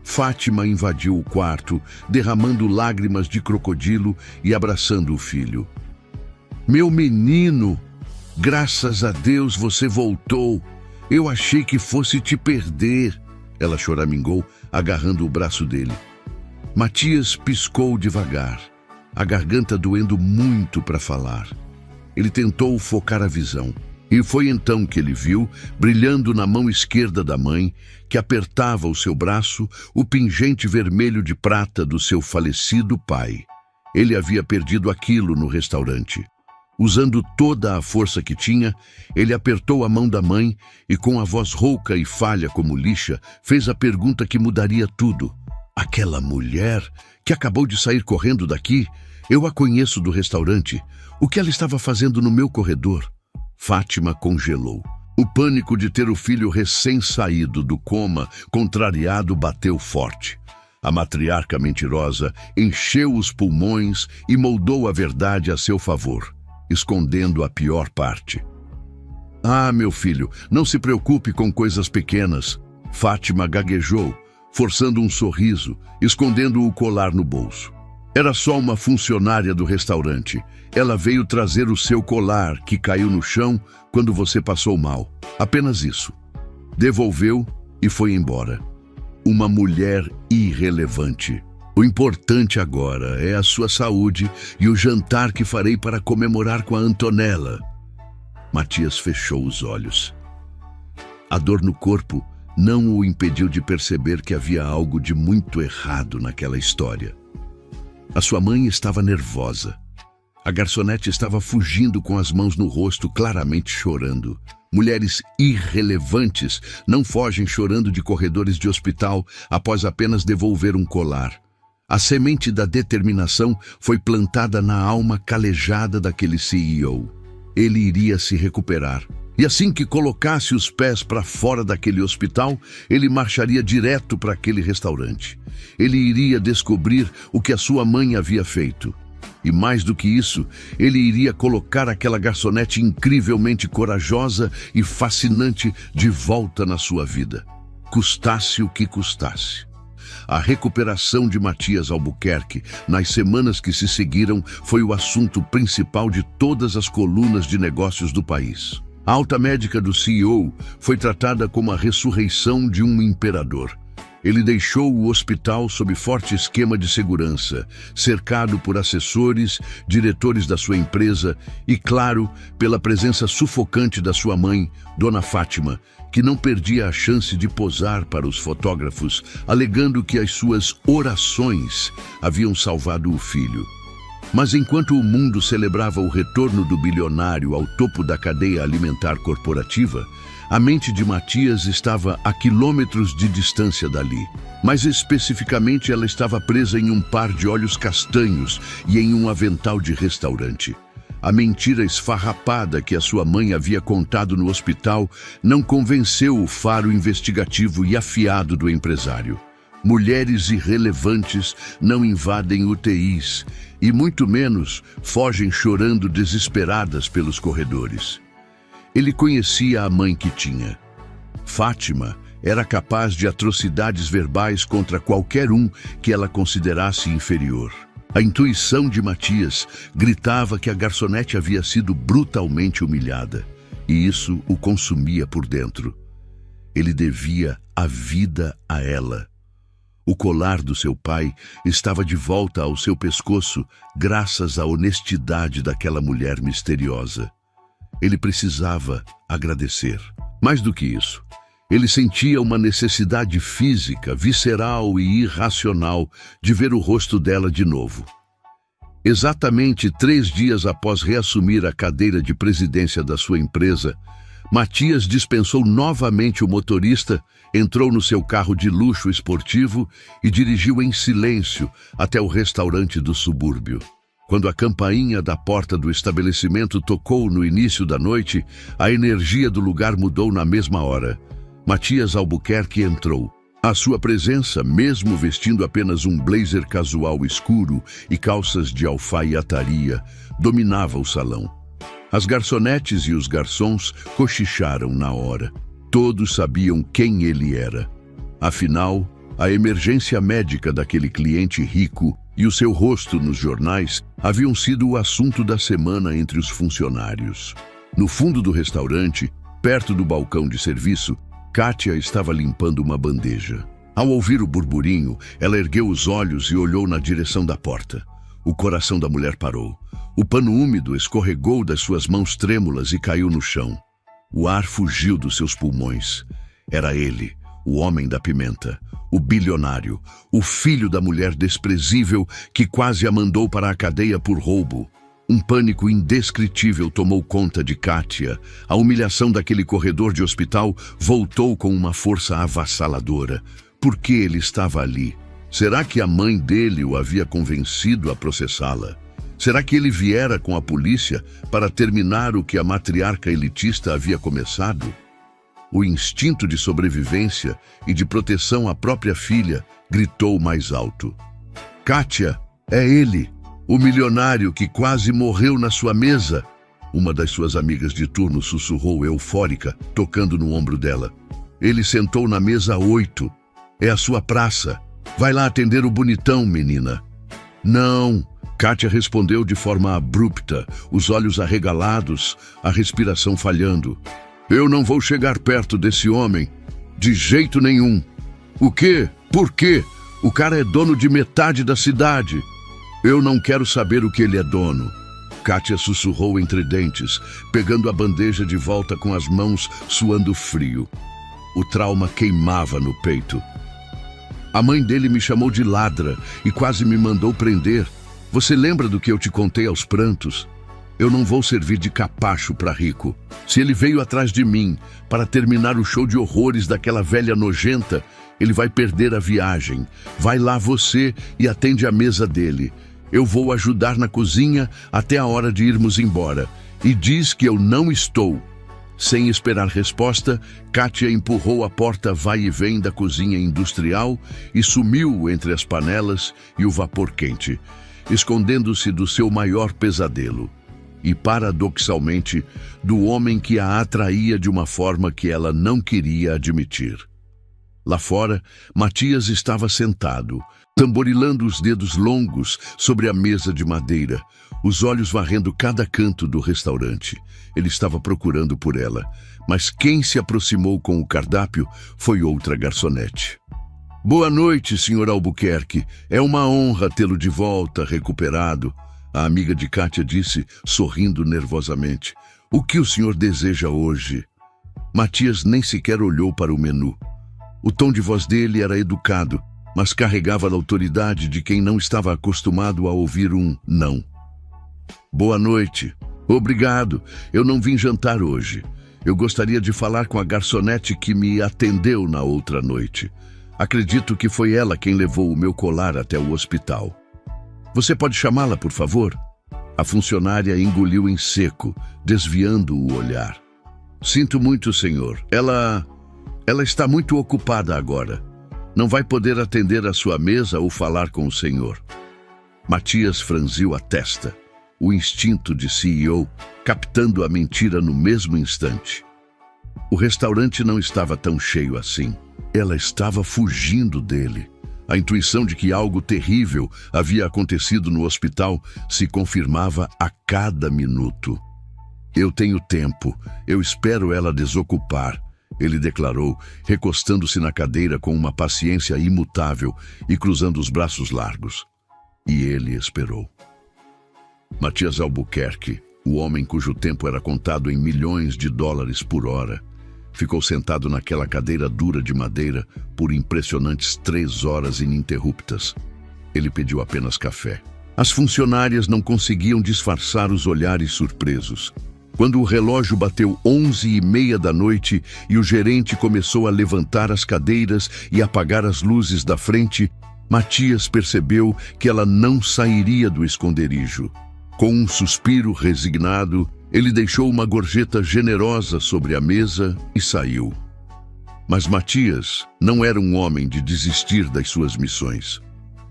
Fátima invadiu o quarto, derramando lágrimas de crocodilo e abraçando o filho. "Meu menino, graças a Deus você voltou. Eu achei que fosse te perder." Ela choramingou, agarrando o braço dele. Matias piscou devagar, a garganta doendo muito para falar. Ele tentou focar a visão, e foi então que ele viu, brilhando na mão esquerda da mãe, que apertava o seu braço, o pingente vermelho de prata do seu falecido pai. Ele havia perdido aquilo no restaurante. Usando toda a força que tinha, ele apertou a mão da mãe e, com a voz rouca e falha como lixa, fez a pergunta que mudaria tudo. "Aquela mulher que acabou de sair correndo daqui, eu a conheço do restaurante. O que ela estava fazendo no meu corredor?" Fátima congelou. O pânico de ter o filho recém-saído do coma, contrariado, bateu forte. A matriarca mentirosa encheu os pulmões e moldou a verdade a seu favor, escondendo a pior parte. "Ah, meu filho, não se preocupe com coisas pequenas." Fátima gaguejou, forçando um sorriso, escondendo o colar no bolso. "Era só uma funcionária do restaurante. Ela veio trazer o seu colar, que caiu no chão quando você passou mal. Apenas isso." Devolveu e foi embora. Uma mulher irrelevante. O importante agora é a sua saúde e o jantar que farei para comemorar com a Antonella. Matias fechou os olhos. A dor no corpo não o impediu de perceber que havia algo de muito errado naquela história. A sua mãe estava nervosa. A garçonete estava fugindo com as mãos no rosto, claramente chorando. Mulheres irrelevantes não fogem chorando de corredores de hospital após apenas devolver um colar. A semente da determinação foi plantada na alma calejada daquele CEO. Ele iria se recuperar. E assim que colocasse os pés para fora daquele hospital, ele marcharia direto para aquele restaurante. Ele iria descobrir o que a sua mãe havia feito. E mais do que isso, ele iria colocar aquela garçonete incrivelmente corajosa e fascinante de volta na sua vida. Custasse o que custasse. A recuperação de Matias Albuquerque nas semanas que se seguiram foi o assunto principal de todas as colunas de negócios do país. A alta médica do CEO foi tratada como a ressurreição de um imperador. Ele deixou o hospital sob forte esquema de segurança, cercado por assessores, diretores da sua empresa e, claro, pela presença sufocante da sua mãe, Dona Fátima, que não perdia a chance de posar para os fotógrafos, alegando que as suas orações haviam salvado o filho. Mas enquanto o mundo celebrava o retorno do bilionário ao topo da cadeia alimentar corporativa, a mente de Matias estava a quilômetros de distância dali. Mais especificamente, ela estava presa em um par de olhos castanhos e em um avental de restaurante. A mentira esfarrapada que a sua mãe havia contado no hospital não convenceu o faro investigativo e afiado do empresário. Mulheres irrelevantes não invadem UTIs e, muito menos, fogem chorando desesperadas pelos corredores. Ele conhecia a mãe que tinha. Fátima era capaz de atrocidades verbais contra qualquer um que ela considerasse inferior. A intuição de Matias gritava que a garçonete havia sido brutalmente humilhada, e isso o consumia por dentro. Ele devia a vida a ela. O colar do seu pai estava de volta ao seu pescoço graças à honestidade daquela mulher misteriosa. Ele precisava agradecer. Mais do que isso, ele sentia uma necessidade física, visceral e irracional de ver o rosto dela de novo. Exatamente 3 dias após reassumir a cadeira de presidência da sua empresa, Matias dispensou novamente o motorista, entrou no seu carro de luxo esportivo e dirigiu em silêncio até o restaurante do subúrbio. Quando a campainha da porta do estabelecimento tocou no início da noite, a energia do lugar mudou na mesma hora. Matias Albuquerque entrou. A sua presença, mesmo vestindo apenas um blazer casual escuro e calças de alfaiataria, dominava o salão. As garçonetes e os garçons cochicharam na hora. Todos sabiam quem ele era. Afinal, a emergência médica daquele cliente rico e o seu rosto nos jornais haviam sido o assunto da semana entre os funcionários. No fundo do restaurante, perto do balcão de serviço, Kátia estava limpando uma bandeja. Ao ouvir o burburinho, ela ergueu os olhos e olhou na direção da porta. O coração da mulher parou. O pano úmido escorregou das suas mãos trêmulas e caiu no chão. O ar fugiu dos seus pulmões. Era ele, o homem da pimenta, o bilionário, o filho da mulher desprezível que quase a mandou para a cadeia por roubo. Um pânico indescritível tomou conta de Kátia. A humilhação daquele corredor de hospital voltou com uma força avassaladora. Por que ele estava ali? Será que a mãe dele o havia convencido a processá-la? Será que ele viera com a polícia para terminar o que a matriarca elitista havia começado? O instinto de sobrevivência e de proteção à própria filha gritou mais alto. Kátia, é ele! O milionário que quase morreu na sua mesa. Uma das suas amigas de turno sussurrou eufórica, tocando no ombro dela. Ele sentou na mesa 8. É a sua praça. Vai lá atender o bonitão, menina. Não, Kátia respondeu de forma abrupta, os olhos arregalados, a respiração falhando. Eu não vou chegar perto desse homem. De jeito nenhum. O quê? Por quê? O cara é dono de metade da cidade. Eu não quero saber o que ele é dono. Kátia sussurrou entre dentes, pegando a bandeja de volta com as mãos suando frio. O trauma queimava no peito. A mãe dele me chamou de ladra e quase me mandou prender. Você lembra do que eu te contei aos prantos? Eu não vou servir de capacho para rico. Se ele veio atrás de mim para terminar o show de horrores daquela velha nojenta, ele vai perder a viagem. Vai lá você e atende a mesa dele. Eu vou ajudar na cozinha até a hora de irmos embora. E diz que eu não estou. Sem esperar resposta, Kátia empurrou a porta vai e vem da cozinha industrial e sumiu entre as panelas e o vapor quente, escondendo-se do seu maior pesadelo. E, paradoxalmente, do homem que a atraía de uma forma que ela não queria admitir. Lá fora, Matias estava sentado, tamborilando os dedos longos sobre a mesa de madeira, os olhos varrendo cada canto do restaurante. Ele estava procurando por ela, mas quem se aproximou com o cardápio foi outra garçonete. Boa noite, Sr. Albuquerque. É uma honra tê-lo de volta, recuperado. A amiga de Kátia disse, sorrindo nervosamente. O que o senhor deseja hoje? Matias nem sequer olhou para o menu. O tom de voz dele era educado, mas carregava a autoridade de quem não estava acostumado a ouvir um não. Boa noite. Obrigado. Eu não vim jantar hoje. Eu gostaria de falar com a garçonete que me atendeu na outra noite. Acredito que foi ela quem levou o meu colar até o hospital. Você pode chamá-la, por favor? A funcionária engoliu em seco, desviando o olhar. Sinto muito, senhor. Ela está muito ocupada agora. Não vai poder atender a sua mesa ou falar com o senhor. Matias franziu a testa, o instinto de CEO, captando a mentira no mesmo instante. O restaurante não estava tão cheio assim. Ela estava fugindo dele. A intuição de que algo terrível havia acontecido no hospital se confirmava a cada minuto. Eu tenho tempo. Eu espero ela desocupar, ele declarou, recostando-se na cadeira com uma paciência imutável e cruzando os braços largos. E ele esperou. Matias Albuquerque, o homem cujo tempo era contado em milhões de dólares por hora, ficou sentado naquela cadeira dura de madeira por impressionantes 3 horas ininterruptas. Ele pediu apenas café. As funcionárias não conseguiam disfarçar os olhares surpresos. Quando o relógio bateu 11h30 da noite e o gerente começou a levantar as cadeiras e apagar as luzes da frente, Matias percebeu que ela não sairia do esconderijo. Com um suspiro resignado, ele deixou uma gorjeta generosa sobre a mesa e saiu. Mas Matias não era um homem de desistir das suas missões.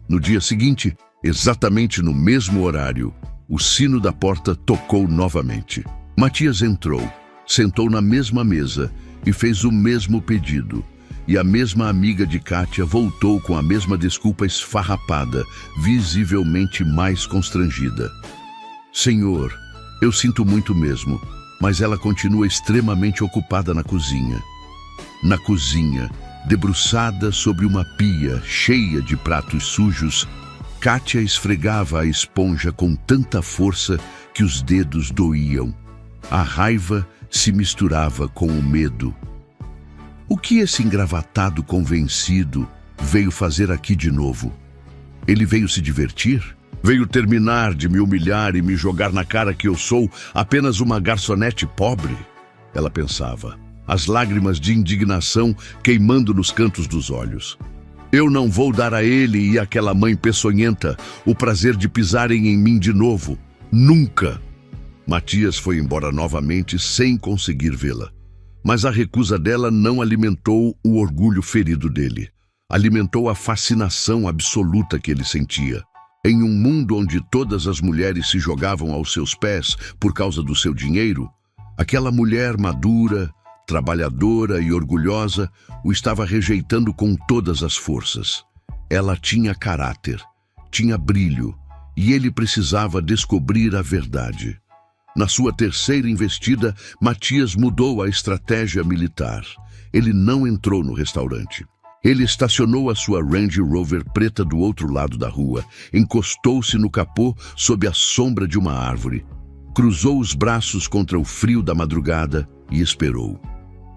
No dia seguinte, exatamente no mesmo horário, o sino da porta tocou novamente. Matias entrou, sentou na mesma mesa e fez o mesmo pedido. E a mesma amiga de Kátia voltou com a mesma desculpa esfarrapada, visivelmente mais constrangida. Senhor, eu sinto muito mesmo, mas ela continua extremamente ocupada na cozinha. Na cozinha, debruçada sobre uma pia cheia de pratos sujos, Kátia esfregava a esponja com tanta força que os dedos doíam. A raiva se misturava com o medo. O que esse engravatado convencido veio fazer aqui de novo? Ele veio se divertir? Veio terminar de me humilhar e me jogar na cara que eu sou apenas uma garçonete pobre? Ela pensava, as lágrimas de indignação queimando nos cantos dos olhos. Eu não vou dar a ele e àquela mãe peçonhenta o prazer de pisarem em mim de novo. Nunca! Matias foi embora novamente sem conseguir vê-la. Mas a recusa dela não alimentou o orgulho ferido dele. Alimentou a fascinação absoluta que ele sentia. Em um mundo onde todas as mulheres se jogavam aos seus pés por causa do seu dinheiro, aquela mulher madura, trabalhadora e orgulhosa o estava rejeitando com todas as forças. Ela tinha caráter, tinha brilho, e ele precisava descobrir a verdade. Na sua terceira investida, Matias mudou a estratégia militar. Ele não entrou no restaurante. Ele estacionou a sua Range Rover preta do outro lado da rua, encostou-se no capô sob a sombra de uma árvore, cruzou os braços contra o frio da madrugada e esperou.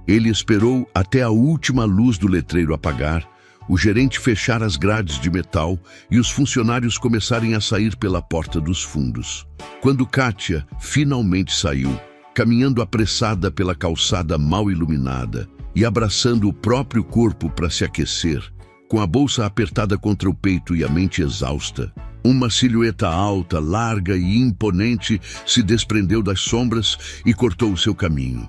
Ele esperou até a última luz do letreiro apagar, o gerente fechar as grades de metal e os funcionários começarem a sair pela porta dos fundos. Quando Kátia finalmente saiu, caminhando apressada pela calçada mal iluminada e abraçando o próprio corpo para se aquecer, com a bolsa apertada contra o peito e a mente exausta, uma silhueta alta, larga e imponente se desprendeu das sombras e cortou o seu caminho.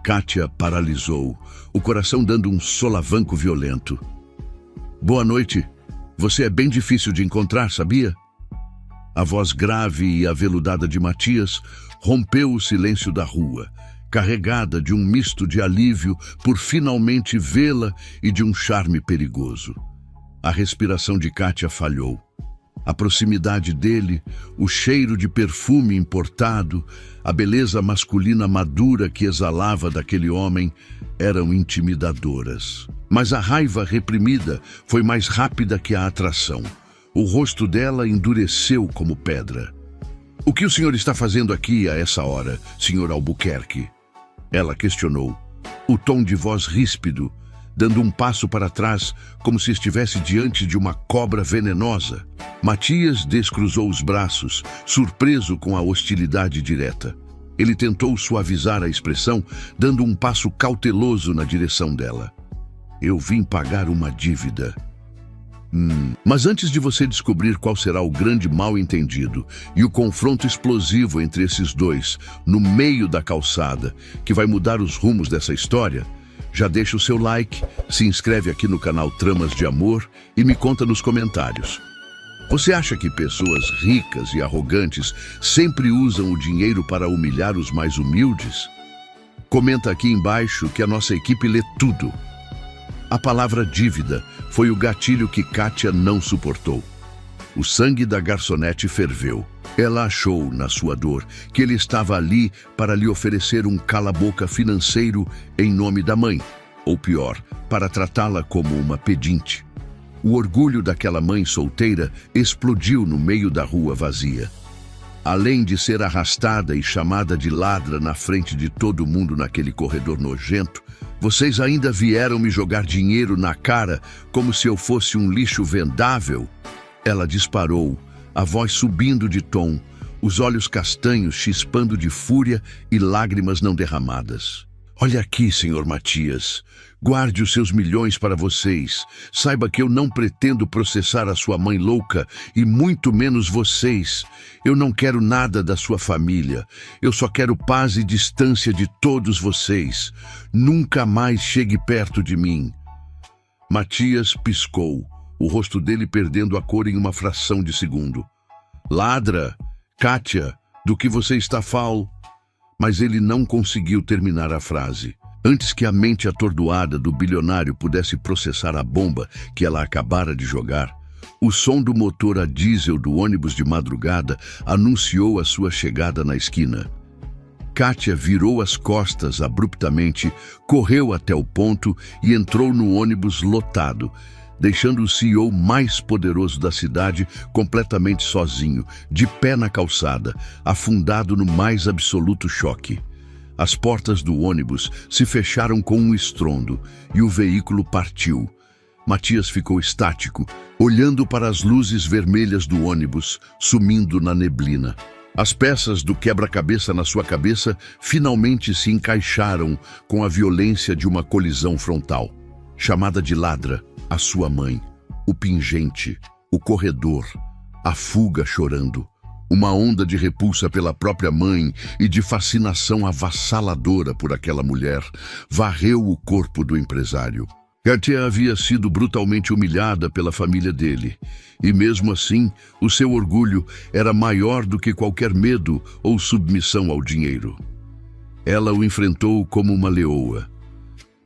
Kátia paralisou, o coração dando um solavanco violento. "Boa noite. Você é bem difícil de encontrar, sabia?" A voz grave e aveludada de Matias rompeu o silêncio da rua, carregada de um misto de alívio por finalmente vê-la e de um charme perigoso. A respiração de Kátia falhou. A proximidade dele, o cheiro de perfume importado, a beleza masculina madura que exalava daquele homem eram intimidadoras. Mas a raiva reprimida foi mais rápida que a atração. O rosto dela endureceu como pedra. "O que o senhor está fazendo aqui a essa hora, senhor Albuquerque?" Ela questionou, o tom de voz ríspido, dando um passo para trás como se estivesse diante de uma cobra venenosa. Matias descruzou os braços, surpreso com a hostilidade direta. Ele tentou suavizar a expressão, dando um passo cauteloso na direção dela. "Eu vim pagar uma dívida." Mas antes de você descobrir qual será o grande mal-entendido e o confronto explosivo entre esses dois, no meio da calçada, que vai mudar os rumos dessa história, já deixa o seu like, se inscreve aqui no canal Tramas de Amor e me conta nos comentários. Você acha que pessoas ricas e arrogantes sempre usam o dinheiro para humilhar os mais humildes? Comenta aqui embaixo que a nossa equipe lê tudo. A palavra dívida foi o gatilho que Kátia não suportou. O sangue da garçonete ferveu. Ela achou, na sua dor, que ele estava ali para lhe oferecer um cala-boca financeiro em nome da mãe, ou pior, para tratá-la como uma pedinte. O orgulho daquela mãe solteira explodiu no meio da rua vazia. Além de ser arrastada e chamada de ladra na frente de todo mundo naquele corredor nojento, vocês ainda vieram me jogar dinheiro na cara como se eu fosse um lixo vendável? Ela disparou, a voz subindo de tom, os olhos castanhos chispando de fúria e lágrimas não derramadas. "Olha aqui, senhor Matias. Guarde os seus milhões para vocês. Saiba que eu não pretendo processar a sua mãe louca e muito menos vocês. Eu não quero nada da sua família. Eu só quero paz e distância de todos vocês. Nunca mais chegue perto de mim." Matias piscou, o rosto dele perdendo a cor em uma fração de segundo. "Ladra, Kátia, do que você está falando?" Mas ele não conseguiu terminar a frase. Antes que a mente atordoada do bilionário pudesse processar a bomba que ela acabara de jogar, o som do motor a diesel do ônibus de madrugada anunciou a sua chegada na esquina. Kátia virou as costas abruptamente, correu até o ponto e entrou no ônibus lotado, deixando o CEO mais poderoso da cidade completamente sozinho, de pé na calçada, afundado no mais absoluto choque. As portas do ônibus se fecharam com um estrondo e o veículo partiu. Matias ficou estático, olhando para as luzes vermelhas do ônibus, sumindo na neblina. As peças do quebra-cabeça na sua cabeça finalmente se encaixaram com a violência de uma colisão frontal. Chamada de ladra, a sua mãe, o pingente, o corredor, a fuga chorando. Uma onda de repulsa pela própria mãe e de fascinação avassaladora por aquela mulher varreu o corpo do empresário. Kátia havia sido brutalmente humilhada pela família dele, e mesmo assim, o seu orgulho era maior do que qualquer medo ou submissão ao dinheiro. Ela o enfrentou como uma leoa.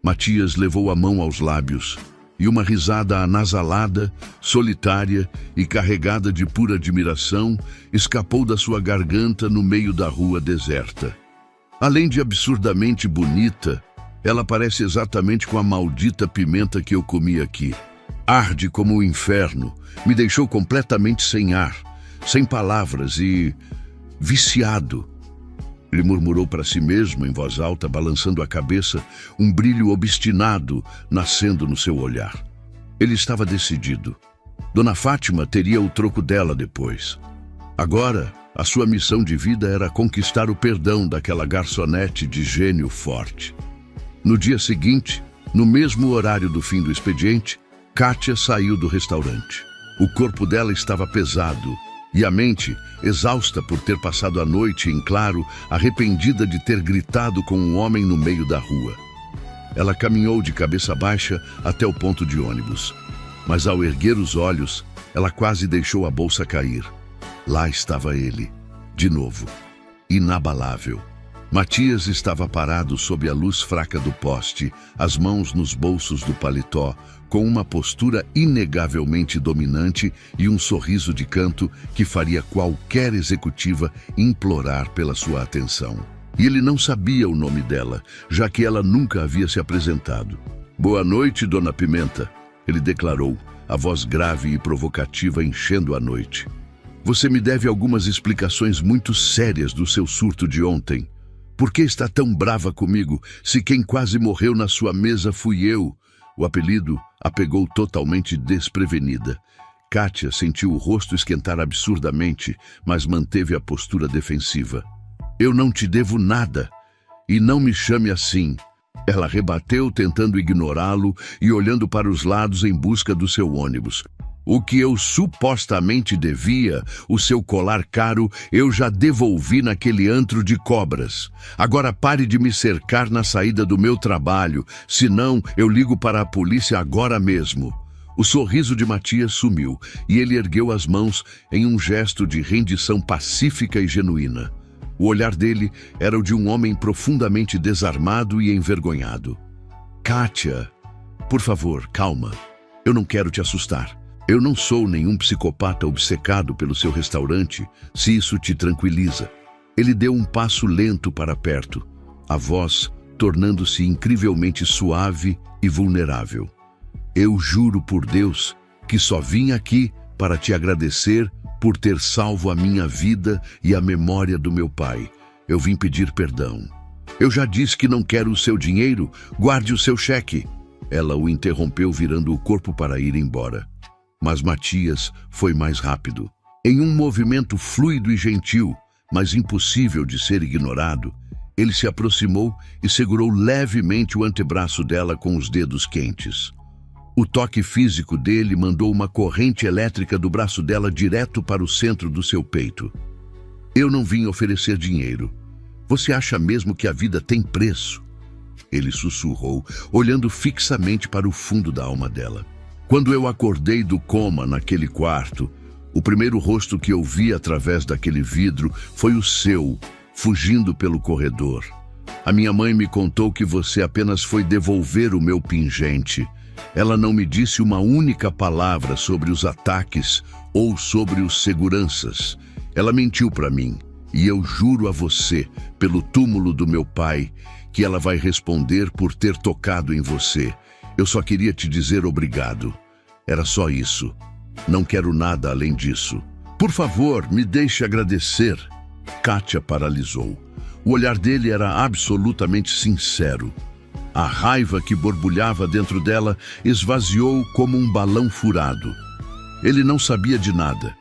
Matias levou a mão aos lábios, e uma risada anasalada, solitária e carregada de pura admiração escapou da sua garganta no meio da rua deserta. Além de absurdamente bonita, ela parece exatamente com a maldita pimenta que eu comi aqui. Arde como o inferno, me deixou completamente sem ar, sem palavras e viciado. Ele murmurou para si mesmo em voz alta, balançando a cabeça, um brilho obstinado nascendo no seu olhar. Ele estava decidido. Dona Fátima teria o troco dela depois. Agora, a sua missão de vida era conquistar o perdão daquela garçonete de gênio forte. No dia seguinte, no mesmo horário do fim do expediente, Kátia saiu do restaurante. O corpo dela estava pesado e a mente, exausta por ter passado a noite em claro, arrependida de ter gritado com um homem no meio da rua. Ela caminhou de cabeça baixa até o ponto de ônibus, mas ao erguer os olhos, ela quase deixou a bolsa cair. Lá estava ele, de novo, inabalável. Matias estava parado sob a luz fraca do poste, as mãos nos bolsos do paletó, com uma postura inegavelmente dominante e um sorriso de canto que faria qualquer executiva implorar pela sua atenção. E ele não sabia o nome dela, já que ela nunca havia se apresentado. "Boa noite, Dona Pimenta", ele declarou, a voz grave e provocativa enchendo a noite. "Você me deve algumas explicações muito sérias do seu surto de ontem. Por que está tão brava comigo, se quem quase morreu na sua mesa fui eu?" O apelido a pegou totalmente desprevenida. Kátia sentiu o rosto esquentar absurdamente, mas manteve a postura defensiva. "Eu não te devo nada, e não me chame assim." Ela rebateu, tentando ignorá-lo e olhando para os lados em busca do seu ônibus. "O que eu supostamente devia, o seu colar caro, eu já devolvi naquele antro de cobras. Agora pare de me cercar na saída do meu trabalho, senão eu ligo para a polícia agora mesmo." O sorriso de Matias sumiu e ele ergueu as mãos em um gesto de rendição pacífica e genuína. O olhar dele era o de um homem profundamente desarmado e envergonhado. "Kátia, por favor, calma. Eu não quero te assustar. Eu não sou nenhum psicopata obcecado pelo seu restaurante, se isso te tranquiliza." Ele deu um passo lento para perto, a voz tornando-se incrivelmente suave e vulnerável. "Eu juro por Deus que só vim aqui para te agradecer por ter salvo a minha vida e a memória do meu pai. Eu vim pedir perdão." "Eu já disse que não quero o seu dinheiro. Guarde o seu cheque." Ela o interrompeu, virando o corpo para ir embora. Mas Matias foi mais rápido. Em um movimento fluido e gentil, mas impossível de ser ignorado, ele se aproximou e segurou levemente o antebraço dela com os dedos quentes. O toque físico dele mandou uma corrente elétrica do braço dela direto para o centro do seu peito. "Eu não vim oferecer dinheiro. Você acha mesmo que a vida tem preço?" Ele sussurrou, olhando fixamente para o fundo da alma dela. "Quando eu acordei do coma naquele quarto, o primeiro rosto que eu vi através daquele vidro foi o seu, fugindo pelo corredor. A minha mãe me contou que você apenas foi devolver o meu pingente. Ela não me disse uma única palavra sobre os ataques ou sobre os seguranças. Ela mentiu para mim, e eu juro a você, pelo túmulo do meu pai, que ela vai responder por ter tocado em você. Eu só queria te dizer obrigado. Era só isso. Não quero nada além disso. Por favor, me deixe agradecer." Kátia paralisou. O olhar dele era absolutamente sincero. A raiva que borbulhava dentro dela esvaziou como um balão furado. Ele não sabia de nada.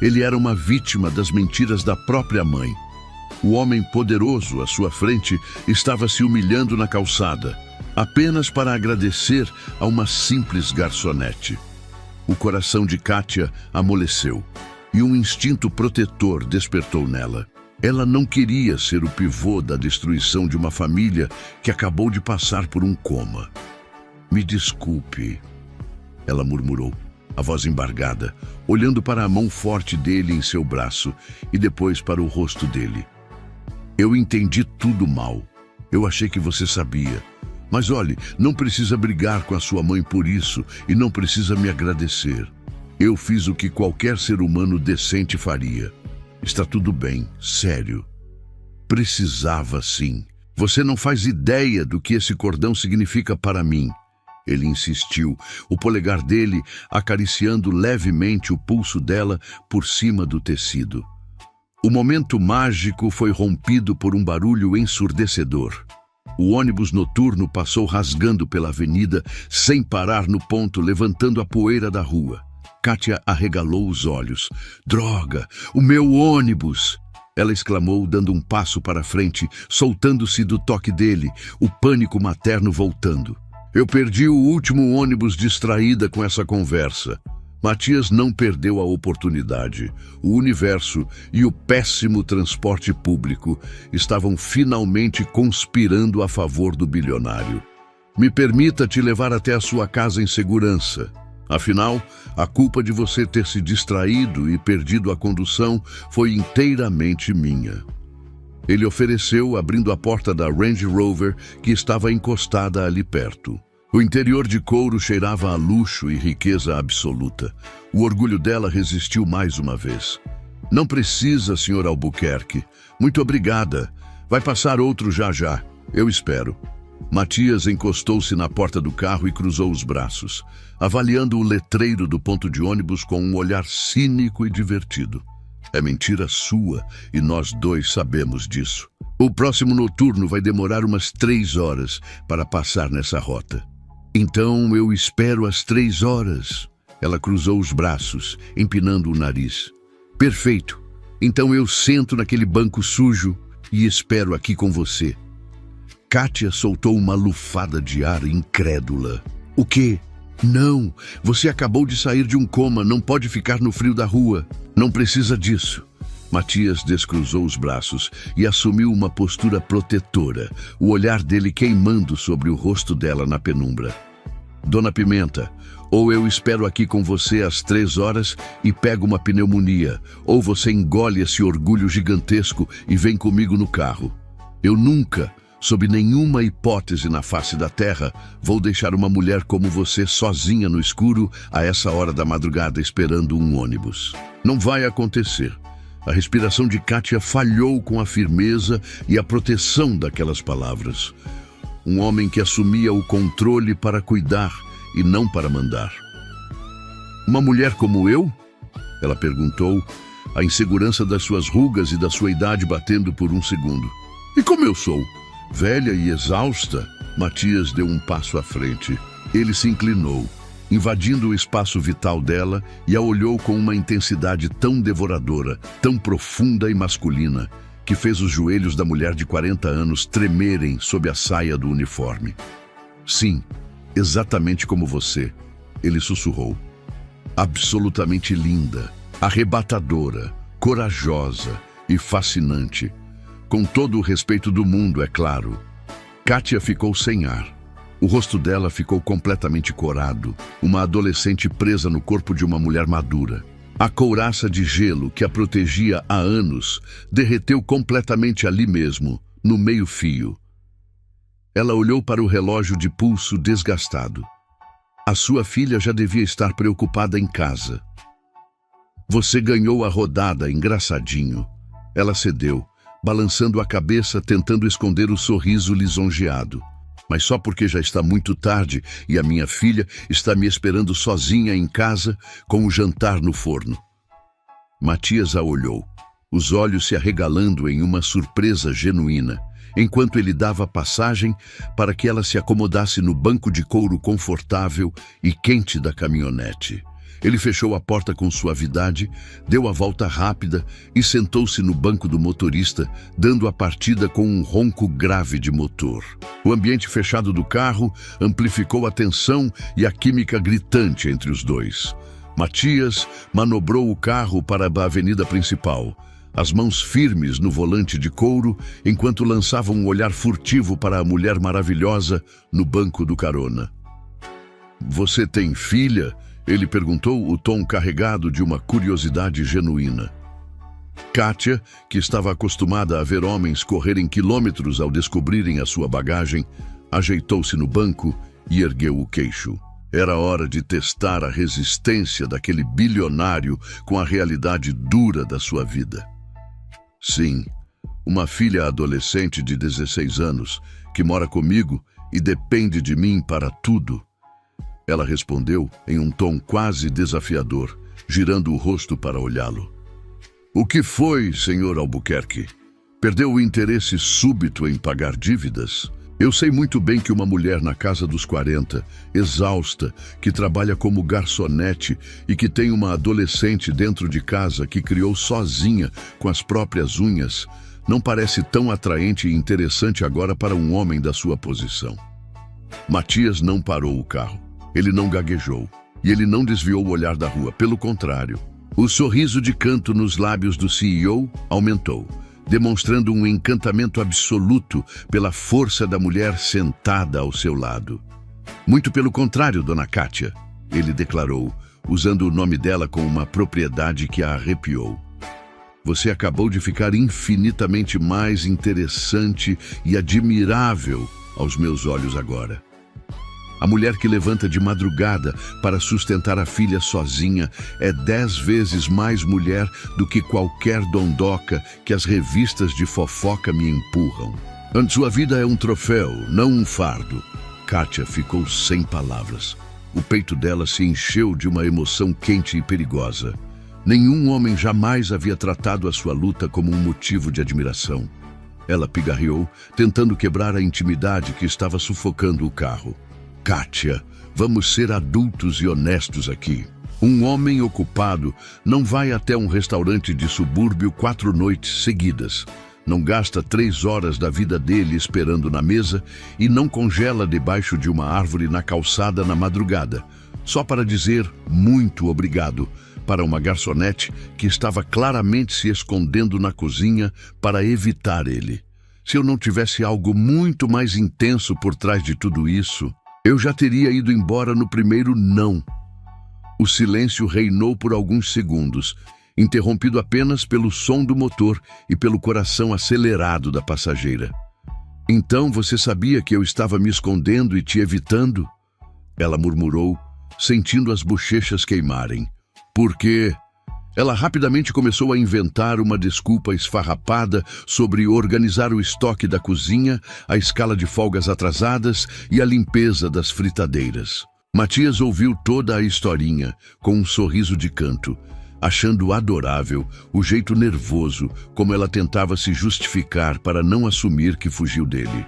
Ele era uma vítima das mentiras da própria mãe. O homem poderoso à sua frente estava se humilhando na calçada, apenas para agradecer a uma simples garçonete. O coração de Kátia amoleceu e um instinto protetor despertou nela. Ela não queria ser o pivô da destruição de uma família que acabou de passar por um coma. "Me desculpe", ela murmurou, a voz embargada, olhando para a mão forte dele em seu braço e depois para o rosto dele. "Eu entendi tudo mal. Eu achei que você sabia. Mas olhe, não precisa brigar com a sua mãe por isso e não precisa me agradecer. Eu fiz o que qualquer ser humano decente faria. Está tudo bem, sério." "Precisava sim. Você não faz ideia do que esse cordão significa para mim." Ele insistiu, o polegar dele acariciando levemente o pulso dela por cima do tecido. O momento mágico foi rompido por um barulho ensurdecedor. O ônibus noturno passou rasgando pela avenida, sem parar no ponto, levantando a poeira da rua. Kátia arregalou os olhos. Droga! O meu ônibus! Ela exclamou, dando um passo para frente, soltando-se do toque dele, o pânico materno voltando. Eu perdi o último ônibus, distraída com essa conversa. Matias não perdeu a oportunidade. O universo e o péssimo transporte público estavam finalmente conspirando a favor do bilionário. Me permita te levar até a sua casa em segurança. Afinal, a culpa de você ter se distraído e perdido a condução foi inteiramente minha. Ele ofereceu, abrindo a porta da Range Rover, que estava encostada ali perto. O interior de couro cheirava a luxo e riqueza absoluta. O orgulho dela resistiu mais uma vez. Não precisa, Sr. Albuquerque. Muito obrigada. Vai passar outro já já. Eu espero. Matias encostou-se na porta do carro e cruzou os braços, avaliando o letreiro do ponto de ônibus com um olhar cínico e divertido. É mentira sua e nós dois sabemos disso. O próximo noturno vai demorar umas 3 horas para passar nessa rota. Então eu espero às 3 horas. Ela cruzou os braços, empinando o nariz. Perfeito. Então eu sento naquele banco sujo e espero aqui com você. Kátia soltou uma lufada de ar incrédula. O quê? Não, você acabou de sair de um coma, não pode ficar no frio da rua. Não precisa disso. Matias descruzou os braços e assumiu uma postura protetora, o olhar dele queimando sobre o rosto dela na penumbra. Dona Pimenta, ou eu espero aqui com você às 3 horas e pego uma pneumonia, ou você engole esse orgulho gigantesco e vem comigo no carro. Eu nunca, sob nenhuma hipótese na face da terra, vou deixar uma mulher como você sozinha no escuro a essa hora da madrugada esperando um ônibus. Não vai acontecer. A respiração de Kátia falhou com a firmeza e a proteção daquelas palavras. Um homem que assumia o controle para cuidar e não para mandar. Uma mulher como eu? Ela perguntou, a insegurança das suas rugas e da sua idade batendo por um segundo. E como eu sou? Velha e exausta? Matias deu um passo à frente. Ele se inclinou, invadindo o espaço vital dela, e a olhou com uma intensidade tão devoradora, tão profunda e masculina, que fez os joelhos da mulher de 40 anos tremerem sob a saia do uniforme. Sim, exatamente como você, ele sussurrou. Absolutamente linda, arrebatadora, corajosa e fascinante. Com todo o respeito do mundo, é claro. Kátia ficou sem ar. O rosto dela ficou completamente corado, uma adolescente presa no corpo de uma mulher madura. A couraça de gelo que a protegia há anos derreteu completamente ali mesmo, no meio-fio. Ela olhou para o relógio de pulso desgastado. A sua filha já devia estar preocupada em casa. Você ganhou a rodada, engraçadinho. Ela cedeu, balançando a cabeça, tentando esconder o sorriso lisonjeado. Mas só porque já está muito tarde e a minha filha está me esperando sozinha em casa com o jantar no forno. Matias a olhou, os olhos se arregalando em uma surpresa genuína, enquanto ele dava passagem para que ela se acomodasse no banco de couro confortável e quente da caminhonete. Ele fechou a porta com suavidade, deu a volta rápida e sentou-se no banco do motorista, dando a partida com um ronco grave de motor. O ambiente fechado do carro amplificou a tensão e a química gritante entre os dois. Matias manobrou o carro para a avenida principal, as mãos firmes no volante de couro, enquanto lançava um olhar furtivo para a mulher maravilhosa no banco do carona. Você tem filha? Ele perguntou, o tom carregado de uma curiosidade genuína. Kátia, que estava acostumada a ver homens correrem quilômetros ao descobrirem a sua bagagem, ajeitou-se no banco e ergueu o queixo. Era hora de testar a resistência daquele bilionário com a realidade dura da sua vida. Sim, uma filha adolescente de 16 anos que mora comigo e depende de mim para tudo. Ela respondeu em um tom quase desafiador, girando o rosto para olhá-lo. O que foi, Sr. Albuquerque? Perdeu o interesse súbito em pagar dívidas? Eu sei muito bem que uma mulher na casa dos 40, exausta, que trabalha como garçonete e que tem uma adolescente dentro de casa que criou sozinha com as próprias unhas, não parece tão atraente e interessante agora para um homem da sua posição. Matias não parou o carro, ele não gaguejou e ele não desviou o olhar da rua, pelo contrário. O sorriso de canto nos lábios do CEO aumentou, demonstrando um encantamento absoluto pela força da mulher sentada ao seu lado. Muito pelo contrário, Dona Kátia, ele declarou, usando o nome dela com uma propriedade que a arrepiou. Você acabou de ficar infinitamente mais interessante e admirável aos meus olhos agora. A mulher que levanta de madrugada para sustentar a filha sozinha é 10 vezes mais mulher do que qualquer dondoca que as revistas de fofoca me empurram. Sua vida é um troféu, não um fardo. Kátia ficou sem palavras. O peito dela se encheu de uma emoção quente e perigosa. Nenhum homem jamais havia tratado a sua luta como um motivo de admiração. Ela pigarreou, tentando quebrar a intimidade que estava sufocando o carro. Kátia, vamos ser adultos e honestos aqui. Um homem ocupado não vai até um restaurante de subúrbio 4 noites seguidas. Não gasta 3 horas da vida dele esperando na mesa e não congela debaixo de uma árvore na calçada na madrugada, só para dizer muito obrigado para uma garçonete que estava claramente se escondendo na cozinha para evitar ele. Se eu não tivesse algo muito mais intenso por trás de tudo isso, eu já teria ido embora no primeiro não. O silêncio reinou por alguns segundos, interrompido apenas pelo som do motor e pelo coração acelerado da passageira. Então você sabia que eu estava me escondendo e te evitando? Ela murmurou, sentindo as bochechas queimarem. Por quê? Ela rapidamente começou a inventar uma desculpa esfarrapada sobre organizar o estoque da cozinha, a escala de folgas atrasadas e a limpeza das fritadeiras. Matias ouviu toda a historinha com um sorriso de canto, achando adorável o jeito nervoso como ela tentava se justificar para não assumir que fugiu dele.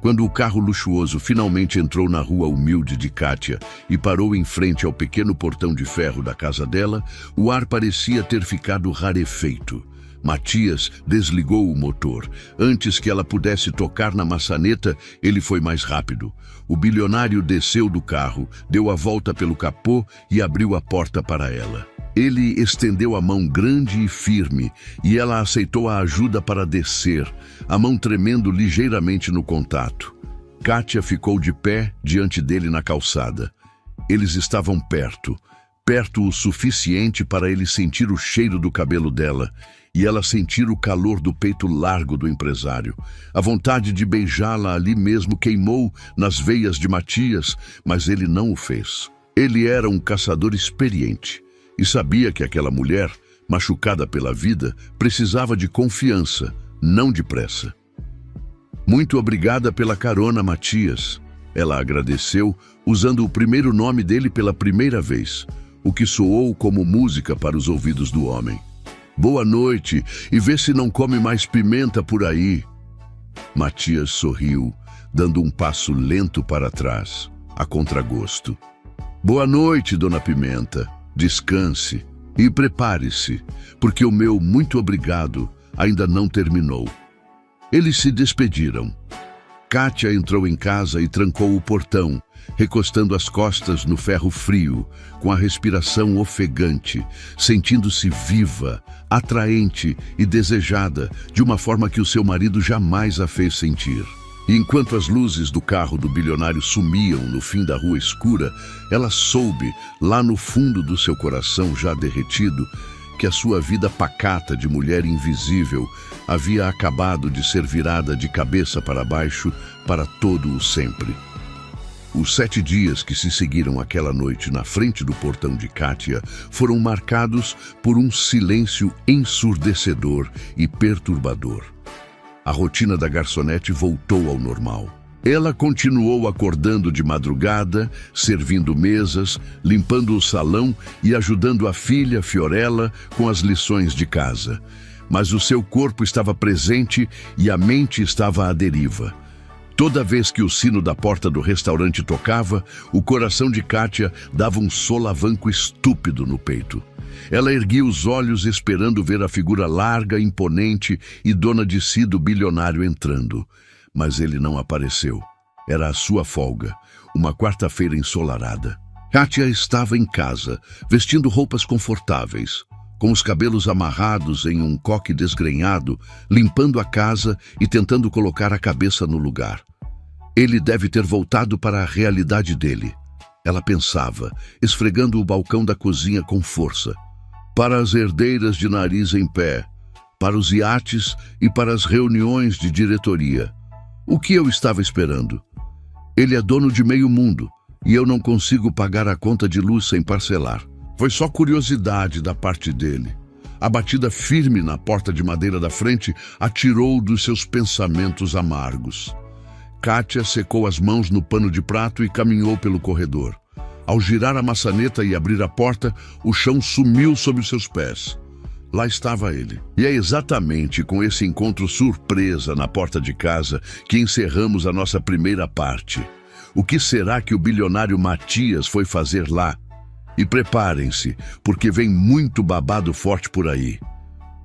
Quando o carro luxuoso finalmente entrou na rua humilde de Kátia e parou em frente ao pequeno portão de ferro da casa dela, o ar parecia ter ficado rarefeito. Matias desligou o motor. Antes que ela pudesse tocar na maçaneta, ele foi mais rápido. O bilionário desceu do carro, deu a volta pelo capô e abriu a porta para ela. Ele estendeu a mão grande e firme e ela aceitou a ajuda para descer, a mão tremendo ligeiramente no contato. Kátia ficou de pé diante dele na calçada. Eles estavam perto o suficiente para ele sentir o cheiro do cabelo dela e ela sentir o calor do peito largo do empresário. A vontade de beijá-la ali mesmo queimou nas veias de Matias, mas ele não o fez. Ele era um caçador experiente e sabia que aquela mulher, machucada pela vida, precisava de confiança, não de pressa. Muito obrigada pela carona, Matias. Ela agradeceu, usando o primeiro nome dele pela primeira vez, o que soou como música para os ouvidos do homem. Boa noite, e vê se não come mais pimenta por aí. Matias sorriu, dando um passo lento para trás, a contragosto. Boa noite, Dona Pimenta. Descanse e prepare-se, porque o meu muito obrigado ainda não terminou. Eles se despediram. Kátia entrou em casa e trancou o portão, recostando as costas no ferro frio, com a respiração ofegante, sentindo-se viva, atraente e desejada de uma forma que o seu marido jamais a fez sentir. E enquanto as luzes do carro do bilionário sumiam no fim da rua escura, ela soube, lá no fundo do seu coração já derretido, que a sua vida pacata de mulher invisível havia acabado de ser virada de cabeça para baixo para todo o sempre. Os 7 dias que se seguiram aquela noite na frente do portão de Kátia foram marcados por um silêncio ensurdecedor e perturbador. A rotina da garçonete voltou ao normal. Ela continuou acordando de madrugada, servindo mesas, limpando o salão e ajudando a filha, Fiorella, com as lições de casa. Mas o seu corpo estava presente e a mente estava à deriva. Toda vez que o sino da porta do restaurante tocava, o coração de Kátia dava um solavanco estúpido no peito. Ela erguia os olhos esperando ver a figura larga, imponente e dona de si do bilionário entrando. Mas ele não apareceu. Era a sua folga, uma quarta-feira ensolarada. Kátia estava em casa, vestindo roupas confortáveis, com os cabelos amarrados em um coque desgrenhado, limpando a casa e tentando colocar a cabeça no lugar. Ele deve ter voltado para a realidade dele. Ela pensava, esfregando o balcão da cozinha com força. Para as herdeiras de nariz em pé, para os iates e para as reuniões de diretoria. O que eu estava esperando? Ele é dono de meio mundo e eu não consigo pagar a conta de luz sem parcelar. Foi só curiosidade da parte dele. A batida firme na porta de madeira da frente atirou dos seus pensamentos amargos. Kátia secou as mãos no pano de prato e caminhou pelo corredor. Ao girar a maçaneta e abrir a porta, o chão sumiu sob os seus pés. Lá estava ele. E é exatamente com esse encontro surpresa na porta de casa que encerramos a nossa primeira parte. O que será que o bilionário Matias foi fazer lá? E preparem-se, porque vem muito babado forte por aí.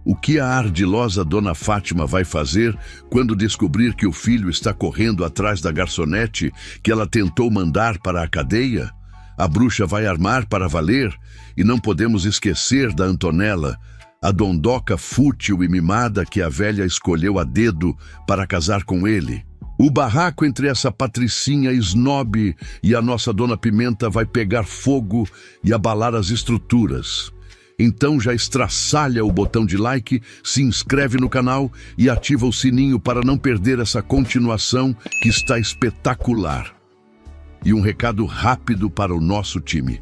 O que a ardilosa Dona Fátima vai fazer quando descobrir que o filho está correndo atrás da garçonete que ela tentou mandar para a cadeia? A bruxa vai armar para valer e não podemos esquecer da Antonella, a dondoca fútil e mimada que a velha escolheu a dedo para casar com ele. O barraco entre essa patricinha snob e a nossa Dona Pimenta vai pegar fogo e abalar as estruturas. Então já estraçalha o botão de like, se inscreve no canal e ativa o sininho para não perder essa continuação que está espetacular. E um recado rápido para o nosso time.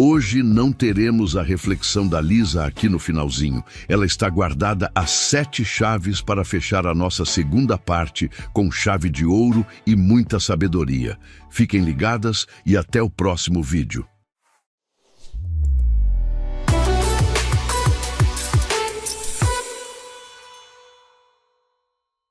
Hoje não teremos a reflexão da Lisa aqui no finalzinho. Ela está guardada a 7 chaves para fechar a nossa segunda parte com chave de ouro e muita sabedoria. Fiquem ligadas e até o próximo vídeo.